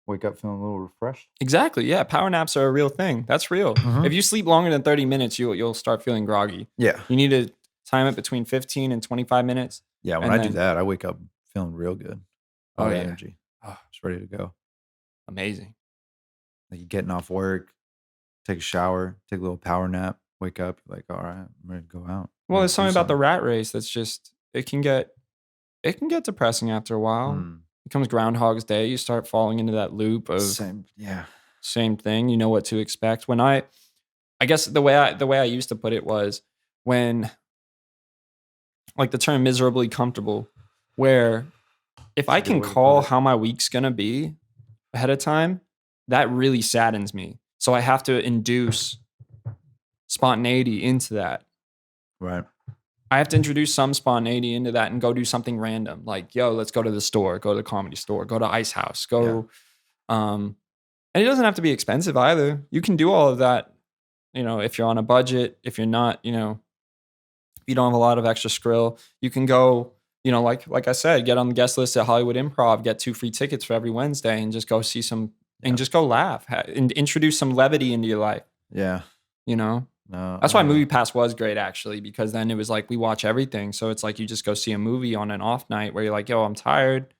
Speaker 3: Wake up feeling a little refreshed.
Speaker 2: Exactly. Yeah, power naps are a real thing. That's real.
Speaker 3: Mhm.
Speaker 2: If you sleep longer than 30 minutes, you'll start feeling groggy.
Speaker 3: Yeah.
Speaker 2: You need to time it between 15 and 25 minutes.
Speaker 3: Yeah, when
Speaker 2: And
Speaker 3: I do
Speaker 2: then-
Speaker 3: that, I wake up feeling real good.
Speaker 2: Oh,
Speaker 3: All the
Speaker 2: yeah.
Speaker 3: energy.
Speaker 2: Oh,
Speaker 3: Just ready to go.
Speaker 2: amazing.
Speaker 3: Like you getting off work, take a shower, take a little power nap, wake up, you're like, all right, I'm ready to go out.
Speaker 2: Well,
Speaker 3: Ready
Speaker 2: there's
Speaker 3: to do
Speaker 2: something about the rat race that's just it can get depressing after a while.
Speaker 3: Mm,
Speaker 2: It becomes Groundhog's Day. You start falling into that loop of
Speaker 3: same. Yeah.
Speaker 2: same thing. You know what to expect. When I guess the way I used to put it was when like the term miserably comfortable, where if I
Speaker 3: a good
Speaker 2: can
Speaker 3: way to
Speaker 2: call
Speaker 3: put it.
Speaker 2: how my week's gonna be ahead of time, that really saddens me. So I have to induce spontaneity into that.
Speaker 3: Right.
Speaker 2: I have to introduce some spontaneity into that and go do something random. Like, yo, let's go to the store, go to the comedy store, go to Ice House, go. And it doesn't have to be expensive either. You can do all of that, if you're on a budget, if you're not, if you don't have a lot of extra skrill, you can go, like I said, get on the guest list at Hollywood Improv, get 2 free tickets for every Wednesday and just go see some, and just go laugh and introduce some levity into your life,
Speaker 3: Yeah.
Speaker 2: No.
Speaker 3: That's
Speaker 2: That's why Movie Pass was great, actually, because then it was like we watch everything. So it's like you just go see a movie on an off night where you're like, yo, I'm tired,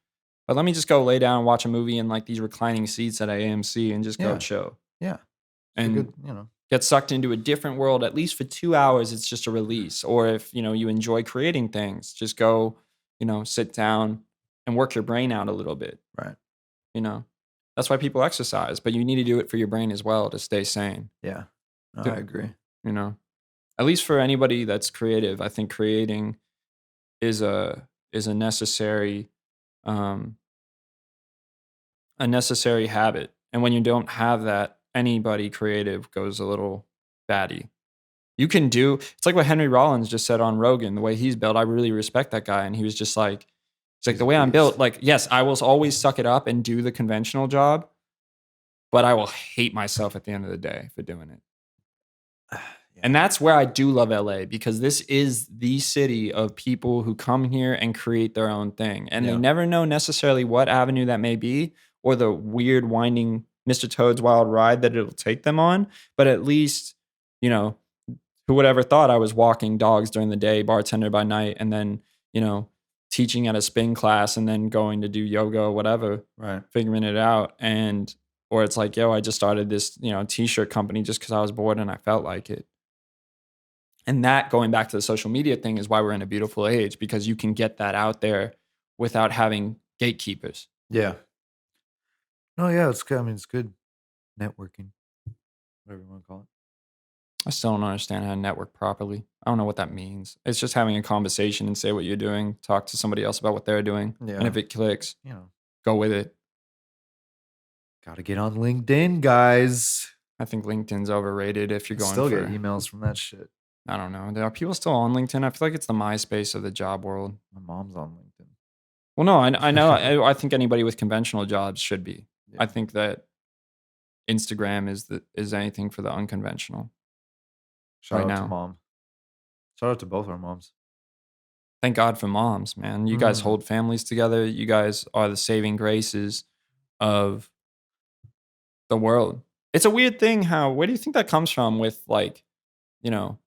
Speaker 2: but let me just go lay down and watch a movie in like these reclining seats at AMC and just go
Speaker 3: Yeah.
Speaker 2: chill.
Speaker 3: Yeah.
Speaker 2: And
Speaker 3: good,
Speaker 2: get sucked into a different world, at least for 2 hours. It's just a release. Or if, you enjoy creating things, just go, sit down and work your brain out a little bit.
Speaker 3: Right.
Speaker 2: That's why people exercise, but you need to do it for your brain as well to stay sane.
Speaker 3: Yeah. No,
Speaker 2: Dude.
Speaker 3: I agree.
Speaker 2: At least for anybody that's creative, I think creating is a necessary habit. And when you don't have that, anybody creative goes a little batty. It's like what Henry Rollins just said on Rogan, the way he's built. I really respect that guy. And he was just like, She's like,
Speaker 3: She's
Speaker 2: the
Speaker 3: a
Speaker 2: way I'm built,
Speaker 3: beast.
Speaker 2: like, yes, I will always suck it up and do the conventional job, but I will hate myself at the end of the day for doing it. And that's where I do love LA, because this is the city of people who come here and create their own thing. And they
Speaker 3: Yeah.
Speaker 2: never know necessarily what avenue that may be or the weird winding Mr. Toad's Wild Ride that it'll take them on. But at least, you know, who would ever thought I was walking dogs during the day, bartender by night, and then, you know, teaching at a spin class and then going to do yoga or whatever,
Speaker 3: Right.
Speaker 2: figuring it out. And, or it's like, yo, I just started this, you know, t-shirt company just because I was bored and I felt like it. And that, going back to the social media thing, is why we're in a beautiful age, because you can get that out there without having gatekeepers.
Speaker 3: Yeah. No, yeah, it's good. I mean, it's good networking, whatever you want to call it.
Speaker 2: I still don't understand how to network properly. I don't know what that means. It's just having a conversation and say what you're doing, talk to somebody else about what they're doing.
Speaker 3: Yeah.
Speaker 2: And if it clicks,
Speaker 3: You know,
Speaker 2: go with it.
Speaker 3: got to get on LinkedIn, guys.
Speaker 2: I think LinkedIn's overrated if you're going
Speaker 3: Still
Speaker 2: for,
Speaker 3: get emails from that shit.
Speaker 2: I don't know. Are people still on LinkedIn? I feel like it's the MySpace of the job world.
Speaker 3: My mom's on LinkedIn.
Speaker 2: Well, no, I know. I think anybody with conventional jobs should be.
Speaker 3: Yeah.
Speaker 2: I think that Instagram is anything for the unconventional.
Speaker 3: Shout
Speaker 2: right
Speaker 3: out to
Speaker 2: now.
Speaker 3: mom. Shout out to both our moms.
Speaker 2: Thank God for moms, man. You guys
Speaker 3: Mm.
Speaker 2: hold families together. You guys are the saving graces of the world. It's a weird thing how, where do you think that comes from with, like, you know,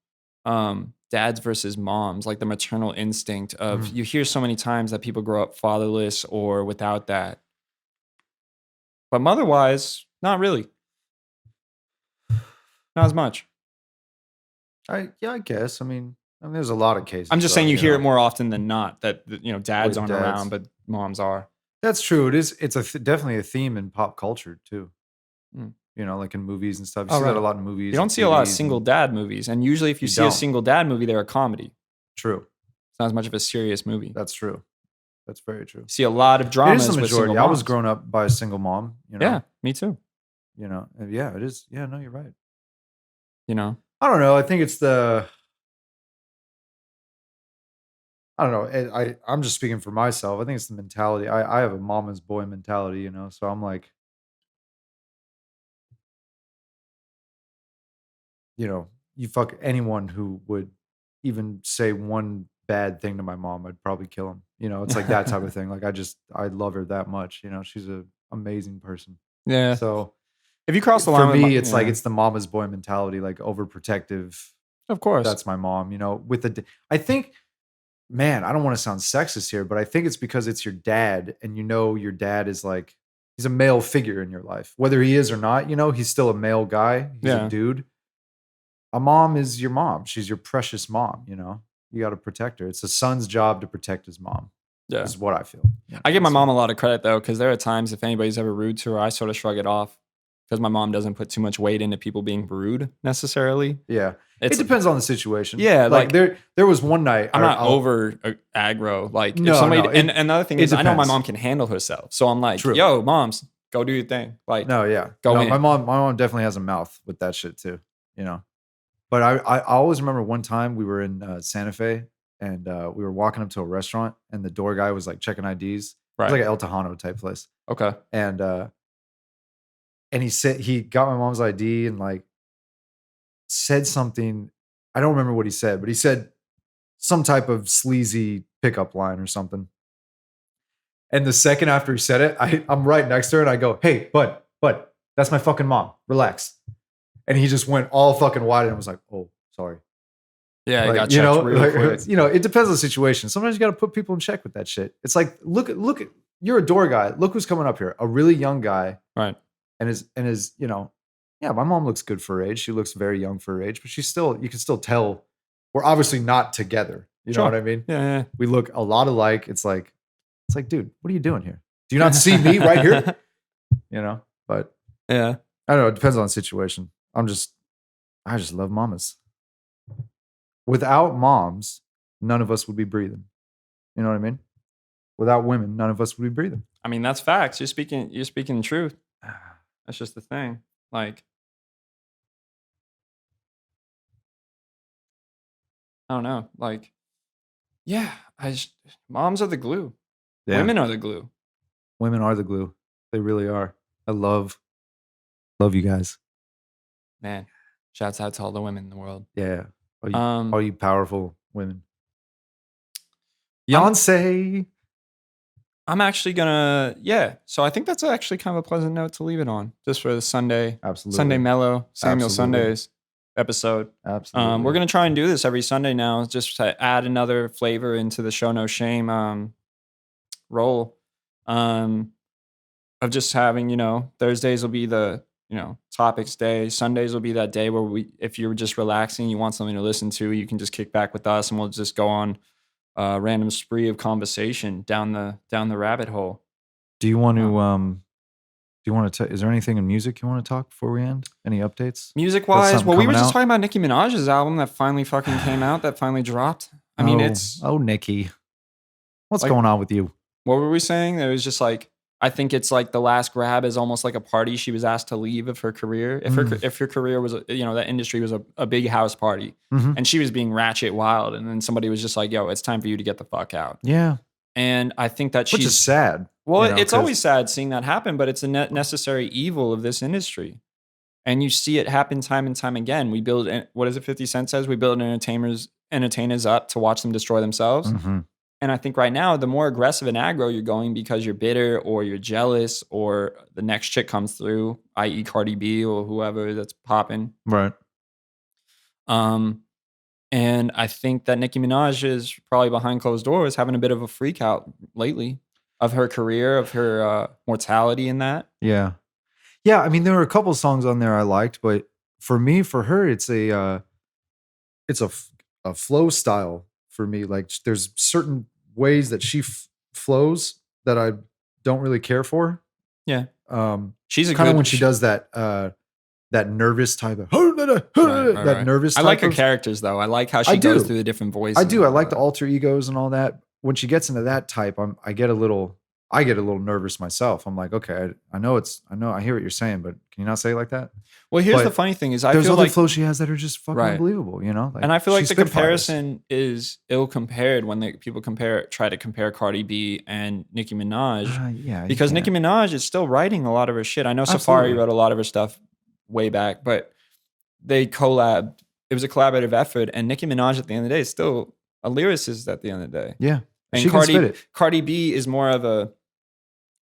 Speaker 2: dads versus moms, like the maternal instinct of, you hear so many times that people grow up fatherless or without that. But mother-wise, not really. Not as much.
Speaker 3: I guess. I mean, there's a lot of cases.
Speaker 2: I'm just
Speaker 3: though,
Speaker 2: saying you hear it
Speaker 3: know.
Speaker 2: more often than not that, you know, dads
Speaker 3: With
Speaker 2: aren't
Speaker 3: dads.
Speaker 2: around, but moms are.
Speaker 3: That's true. It is. It's definitely a theme in pop culture too.
Speaker 2: Mm.
Speaker 3: You know, like in movies and stuff. You
Speaker 2: Oh,
Speaker 3: see that
Speaker 2: right.
Speaker 3: a lot in movies.
Speaker 2: You don't
Speaker 3: and
Speaker 2: see a lot of
Speaker 3: TVs
Speaker 2: single
Speaker 3: and-
Speaker 2: dad movies. And usually if you
Speaker 3: You
Speaker 2: see a
Speaker 3: don't.
Speaker 2: single dad movie, they're a comedy.
Speaker 3: True.
Speaker 2: It's not as much of a serious movie.
Speaker 3: That's true. That's very true.
Speaker 2: You see a lot of
Speaker 3: It
Speaker 2: dramas
Speaker 3: is the
Speaker 2: with
Speaker 3: majority.
Speaker 2: single
Speaker 3: I was
Speaker 2: moms.
Speaker 3: grown up by a single mom. You know.
Speaker 2: Yeah, me too.
Speaker 3: You know. And yeah, it is. Yeah. No, you're right.
Speaker 2: You know,
Speaker 3: I don't know. I think it's the. I don't know. I'm just speaking for myself. I think it's the mentality. I have a mama's boy mentality, you know. So I'm like, you know, you fuck anyone who would even say one bad thing to my mom, I'd probably kill him. You know, it's like that type of thing. Like I love her that much. You know, she's an amazing person.
Speaker 2: yeah.
Speaker 3: So
Speaker 2: If you cross the
Speaker 3: for
Speaker 2: line with
Speaker 3: me,
Speaker 2: mo-
Speaker 3: it's like
Speaker 2: yeah,
Speaker 3: it's the mama's boy mentality, like overprotective.
Speaker 2: of course.
Speaker 3: That's my mom. You know, I think, man, I don't want to sound sexist here, but I think it's because it's your dad, and you know your dad is like, he's a male figure in your life, whether he is or not. You know, he's still a male guy. He's
Speaker 2: Yeah.
Speaker 3: a dude. A mom is your mom. She's your precious mom. You know, you got to protect her. It's a son's job to protect his mom.
Speaker 2: Yeah.
Speaker 3: Is what I feel.
Speaker 2: I give my mom a lot of credit though, because there are times if anybody's ever rude to her, I sort of shrug it off because my mom doesn't put too much weight into people being rude necessarily.
Speaker 3: Yeah,
Speaker 2: It's
Speaker 3: it depends on the situation.
Speaker 2: Yeah, like-
Speaker 3: there was one night.
Speaker 2: I'm not
Speaker 3: I'll-
Speaker 2: over aggro. Like
Speaker 3: No,
Speaker 2: if somebody,
Speaker 3: no,
Speaker 2: and another thing
Speaker 3: it
Speaker 2: is I know my
Speaker 3: depends.
Speaker 2: mom can handle herself, so I'm like,
Speaker 3: True.
Speaker 2: yo, moms, go do your thing. Like,
Speaker 3: No, yeah.
Speaker 2: Go
Speaker 3: no,
Speaker 2: in.
Speaker 3: my mom definitely has a mouth with that shit too, you know. But I always remember one time we were in Santa Fe, and we were walking up to a restaurant, and the door guy was like checking IDs. It was
Speaker 2: right?
Speaker 3: like an El Tejano type place.
Speaker 2: Okay.
Speaker 3: And he said he got my mom's ID and like said something. I don't remember what he said, but he said some type of sleazy pickup line or something. And the second after he said it, I'm right next to her and I go, "Hey, bud, that's my fucking mom. Relax." And he just went all fucking wide and was like, "Oh, sorry."
Speaker 2: Yeah, I
Speaker 3: Like,
Speaker 2: got
Speaker 3: you
Speaker 2: checked
Speaker 3: know,
Speaker 2: real
Speaker 3: like,
Speaker 2: quick.
Speaker 3: you know, it depends on the situation. Sometimes you got to put people in check with that shit. It's like, look at, you're a door guy. Look who's coming up here. A really young guy.
Speaker 2: Right.
Speaker 3: And is, you know, yeah, my mom looks good for her age. She looks very young for her age, but you can still tell we're obviously not together. You know
Speaker 2: Sure.
Speaker 3: what I mean?
Speaker 2: Yeah.
Speaker 3: We look a lot alike. It's like, dude, what are you doing here? Do you not see me right here? You know, but
Speaker 2: Yeah.
Speaker 3: I don't know. It depends on the situation. I just love mamas. Without moms, none of us would be breathing. You know what I mean? Without women, none of us would be breathing.
Speaker 2: I mean, that's facts. You're speaking the truth. That's just the thing. Like, I don't know. Like, yeah, moms are the glue.
Speaker 3: Yeah.
Speaker 2: Women are the glue.
Speaker 3: Women are the glue. They really are. I love you guys.
Speaker 2: Man, shouts out to all the women in the world.
Speaker 3: Yeah.
Speaker 2: Um,
Speaker 3: All you powerful women.
Speaker 2: I'm-
Speaker 3: Beyonce.
Speaker 2: I'm actually gonna, so I think that's actually kind of a pleasant note to leave it on, just for the Sunday
Speaker 3: Absolutely.
Speaker 2: Mellow, Samuel
Speaker 3: Absolutely.
Speaker 2: Sundays episode.
Speaker 3: Absolutely.
Speaker 2: We're gonna try and do this every Sunday now, just to add another flavor into the Show No Shame role. Of just having, Thursdays will be the, topics day. Sundays will be that day where if you're just relaxing, you want something to listen to, you can just kick back with us and we'll just go on a random spree of conversation down the rabbit hole.
Speaker 3: Do you want to is there anything in music you want to talk before we end? Any updates?
Speaker 2: Music wise, well, we were just
Speaker 3: out?
Speaker 2: talking about Nicki Minaj's album that finally fucking came out, that finally dropped. I mean, it's
Speaker 3: Nicki. What's
Speaker 2: like,
Speaker 3: going on with you?
Speaker 2: What were we saying? It was just like, I think it's like the last grab is almost like a party she was asked to leave of her career. If her career was, that industry was a big house party, and she was being ratchet wild, and then somebody was just like, "Yo, it's time for you to get the fuck out."
Speaker 3: Yeah,
Speaker 2: and I think that
Speaker 3: which is sad.
Speaker 2: Well, it's always sad seeing that happen, but it's a necessary evil of this industry, and you see it happen time and time again. We build, what is it? 50 Cent says we build entertainers up to watch them destroy themselves. And I think right now, the more aggressive and aggro you're going because you're bitter or you're jealous or the next chick comes through, i.e. Cardi B or whoever that's popping.
Speaker 3: Right.
Speaker 2: And I think that Nicki Minaj is probably behind closed doors having a bit of a freak out lately of her career, of her mortality in that.
Speaker 3: Yeah. Yeah, I mean, there were a couple songs on there I liked, but for her, it's a flow style. For me, like there's certain ways that she flows that I don't really care for.
Speaker 2: Yeah,
Speaker 3: she's kind of when she does that nervous type of that nervous.
Speaker 2: I like her characters though. I like how she goes through the different voices.
Speaker 3: I do. I like the alter egos and all that. When she gets into that type, I get a little nervous myself. I'm like, okay, I hear what you're saying, but can you not say it like that?
Speaker 2: Well, here's the funny thing is
Speaker 3: there's other flows she has that are just fucking unbelievable,
Speaker 2: Like, and I feel like the comparison is ill compared when people try to compare Cardi B and Nicki Minaj. Because Nicki Minaj is still writing a lot of her shit. I know Safari wrote a lot of her stuff way back, but they collabed. It was a collaborative effort, and Nicki Minaj at the end of the day is still a lyricist at the end of the day.
Speaker 3: Yeah.
Speaker 2: And Cardi B is more of a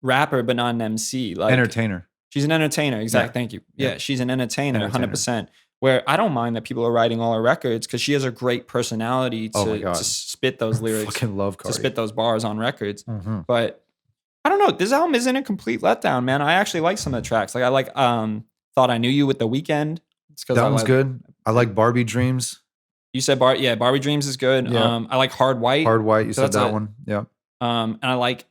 Speaker 2: rapper, but not an MC. Like
Speaker 3: entertainer.
Speaker 2: She's an entertainer. Exactly. Yeah. Thank you. Yeah, she's an entertainer, 100%. Where I don't mind that people are writing all her records because she has a great personality to spit those lyrics.
Speaker 3: I fucking love Cardi.
Speaker 2: To spit those bars on records. But I don't know. This album isn't a complete letdown, man. I actually like some of the tracks. Like I like Thought I Knew You with The Weeknd.
Speaker 3: That one's good. I like Barbie Dreams.
Speaker 2: You said Barbie Dreams is good.
Speaker 3: Yeah.
Speaker 2: I like Hard White.
Speaker 3: Hard White, you said that one. Yeah.
Speaker 2: And I like,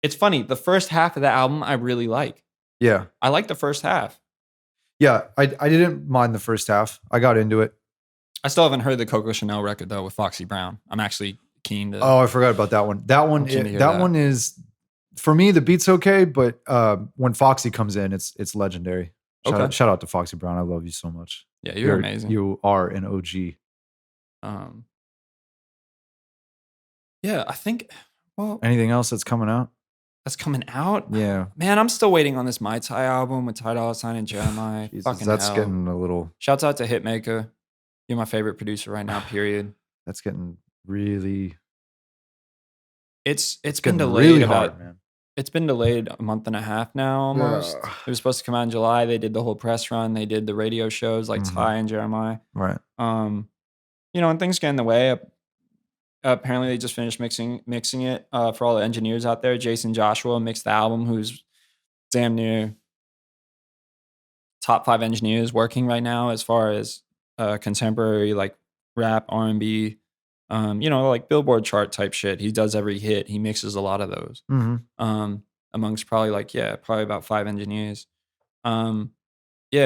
Speaker 2: it's funny, the first half of the album I really like.
Speaker 3: Yeah.
Speaker 2: I like the first half.
Speaker 3: Yeah, I didn't mind the first half. I got into it.
Speaker 2: I still haven't heard the Coco Chanel record though with Foxy Brown. I'm actually keen to.
Speaker 3: Oh, I forgot about that one. That one is, for me, the beat's okay, but when Foxy comes in, it's legendary. Shout out to Foxy Brown. I love you so much.
Speaker 2: Yeah, you're amazing.
Speaker 3: You are an OG.
Speaker 2: Yeah, I think. Well,
Speaker 3: anything else that's coming out?
Speaker 2: That's coming out?
Speaker 3: Yeah.
Speaker 2: Man, I'm still waiting on this MihTy album with Ty Dolla and Jeremih.
Speaker 3: That's getting a little.
Speaker 2: Shouts out to Hitmaker. You're my favorite producer right now, period.
Speaker 3: That's getting really.
Speaker 2: It's been delayed
Speaker 3: really hard, man.
Speaker 2: It's been delayed a month and a half now almost. Yeah. It was supposed to come out in July. They did the whole press run. They did the radio shows like Ty and Jeremih.
Speaker 3: Right.
Speaker 2: And things get in the way. Apparently they just finished mixing it for all the engineers out there. Jason Joshua mixed the album, who's damn near top 5 engineers working right now as far as contemporary like rap, R&B, like Billboard chart type shit. He does every hit. He mixes a lot of those. Amongst probably about 5 engineers.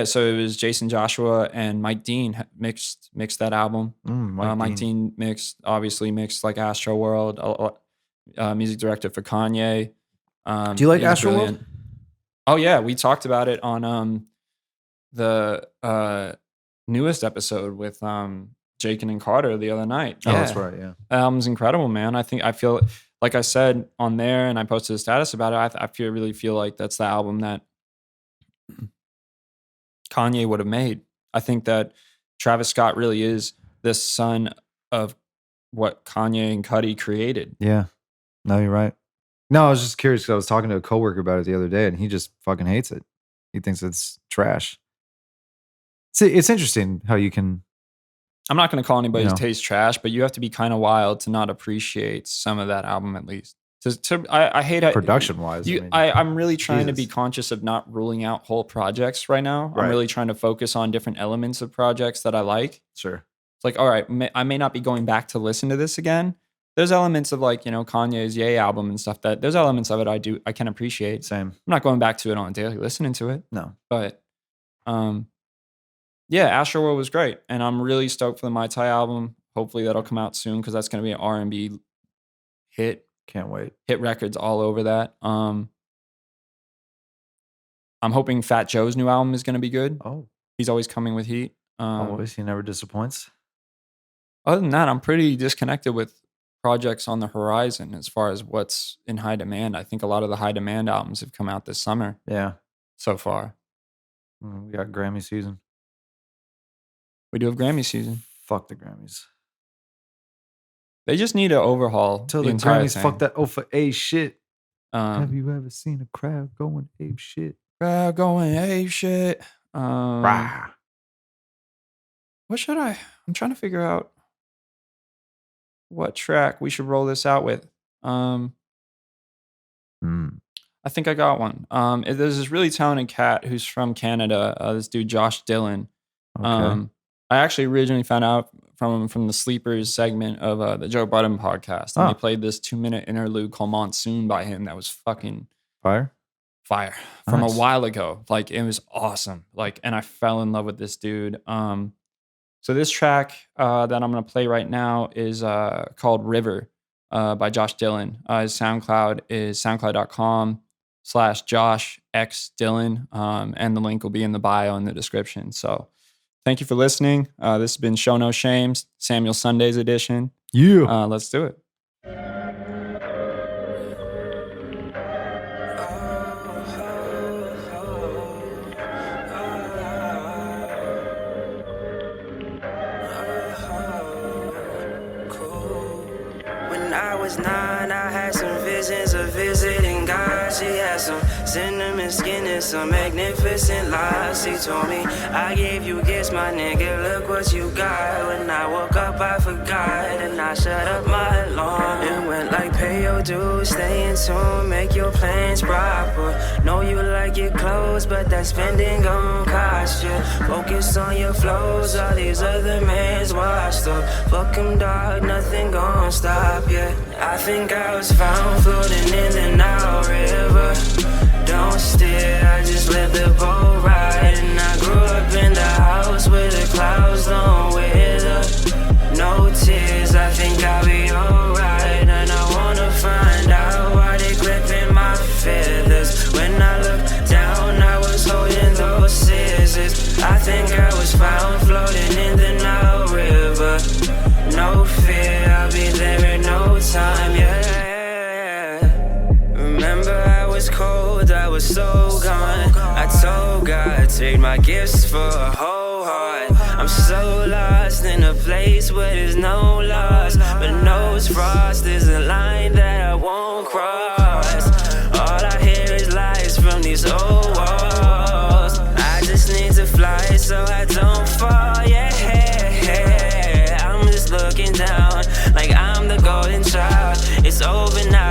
Speaker 2: So it was Jason Joshua and Mike Dean mixed that album. Mike Dean mixed like Astroworld, music director for Kanye.
Speaker 3: Do you like Astroworld?
Speaker 2: Oh yeah, we talked about it on the newest episode with Jake and Carter the other night.
Speaker 3: Oh, that's right. Yeah,
Speaker 2: that album's incredible, man. I feel like I said on there, and I posted a status about it, I really feel like that's the album that Kanye would have made. I think that Travis Scott really is the son of what Kanye and Cudi created.
Speaker 3: Yeah. No, you're right. No, I was just curious because I was talking to a coworker about it the other day, and he just fucking hates it. He thinks it's trash. See, it's interesting how you can.
Speaker 2: I'm not going to call anybody's taste trash, but you have to be kind of wild to not appreciate some of that album at least. I hate it.
Speaker 3: Production-wise.
Speaker 2: I'm really trying to be conscious of not ruling out whole projects right now.
Speaker 3: Right.
Speaker 2: I'm really trying to focus on different elements of projects that I like.
Speaker 3: Sure.
Speaker 2: It's like, all right, I may not be going back to listen to this again. There's elements of like, Kanye's Ye album and stuff there's elements of it I can appreciate.
Speaker 3: Same.
Speaker 2: I'm not going back to it on a daily listening to it.
Speaker 3: No.
Speaker 2: But yeah, Axelrod was great. And I'm really stoked for the MihTy album. Hopefully that'll come out soon because that's going to be an R&B hit.
Speaker 3: Can't wait.
Speaker 2: Hit records all over that. I'm hoping Fat Joe's new album is going to be good.
Speaker 3: Oh.
Speaker 2: He's always coming with heat.
Speaker 3: Always. He never disappoints.
Speaker 2: Other than that, I'm pretty disconnected with projects on the horizon as far as what's in high demand. I think a lot of the high demand albums have come out this summer.
Speaker 3: Yeah.
Speaker 2: So far.
Speaker 3: We got Grammy season.
Speaker 2: We do have Grammy season.
Speaker 3: Fuck the Grammys.
Speaker 2: They just need to overhaul.
Speaker 3: Tell the
Speaker 2: entire
Speaker 3: Grammys
Speaker 2: thing.
Speaker 3: fuck that for A shit. Have
Speaker 2: Um,
Speaker 3: you ever seen a crowd going ape shit?
Speaker 2: crowd going, hey, shit.
Speaker 3: Rah.
Speaker 2: What should I'm trying to figure out what track we should roll this out with. I think I got one. There's this really talented cat who's from Canada. This dude, Josh Dillon.
Speaker 3: Okay.
Speaker 2: I actually originally found out from the Sleepers segment of the Joe Budden podcast. And they played this 2-minute interlude called Monsoon by him that was fucking
Speaker 3: Fire?
Speaker 2: fire from a
Speaker 3: Nice.
Speaker 2: while ago. Like, it was awesome. Like, and I fell in love with this dude. So this track that I'm going to play right now is called River by Josh Dillon. His SoundCloud is soundcloud.com/JoshXDillon. And the link will be in the bio in the description. So thank you for listening. This has been Show No Shames, Samuel Sundays edition.
Speaker 3: Yeah.
Speaker 2: Let's do it.
Speaker 1: When I was 9, I had some visions of visiting God. She had some cinnamon skin and some magnificent lies. She told me, I gave you gifts, my nigga, look what you got. When I woke up, I forgot, and I shut up my alarm. It went like, pay your dues, stay in tune, make your plans proper. Know you like your clothes, but that spending gon' cost you. Focus on your flows, all these other mans washed up. Fuck 'em, dog, nothing gon' stop you. I think I was found floating in the Nile River. Don't steer, I just let the boat ride. And I grew up in the house where the clouds don't wither. No tears, I think I'll be alright. And I wanna find out why they clipping my feathers. When I looked down, I was holding those scissors. I think I was found floating in the Nile River. No fear, I'll be there in no time, yeah. Remember I was cold, I was so gone. I told God, take my gifts for a whole heart. I'm so lost in a place where there's no loss. But knows frost is a line that I won't cross. All I hear is lies from these old walls. I just need to fly so I don't fall, yeah. I'm just looking down like I'm the golden child. It's over now.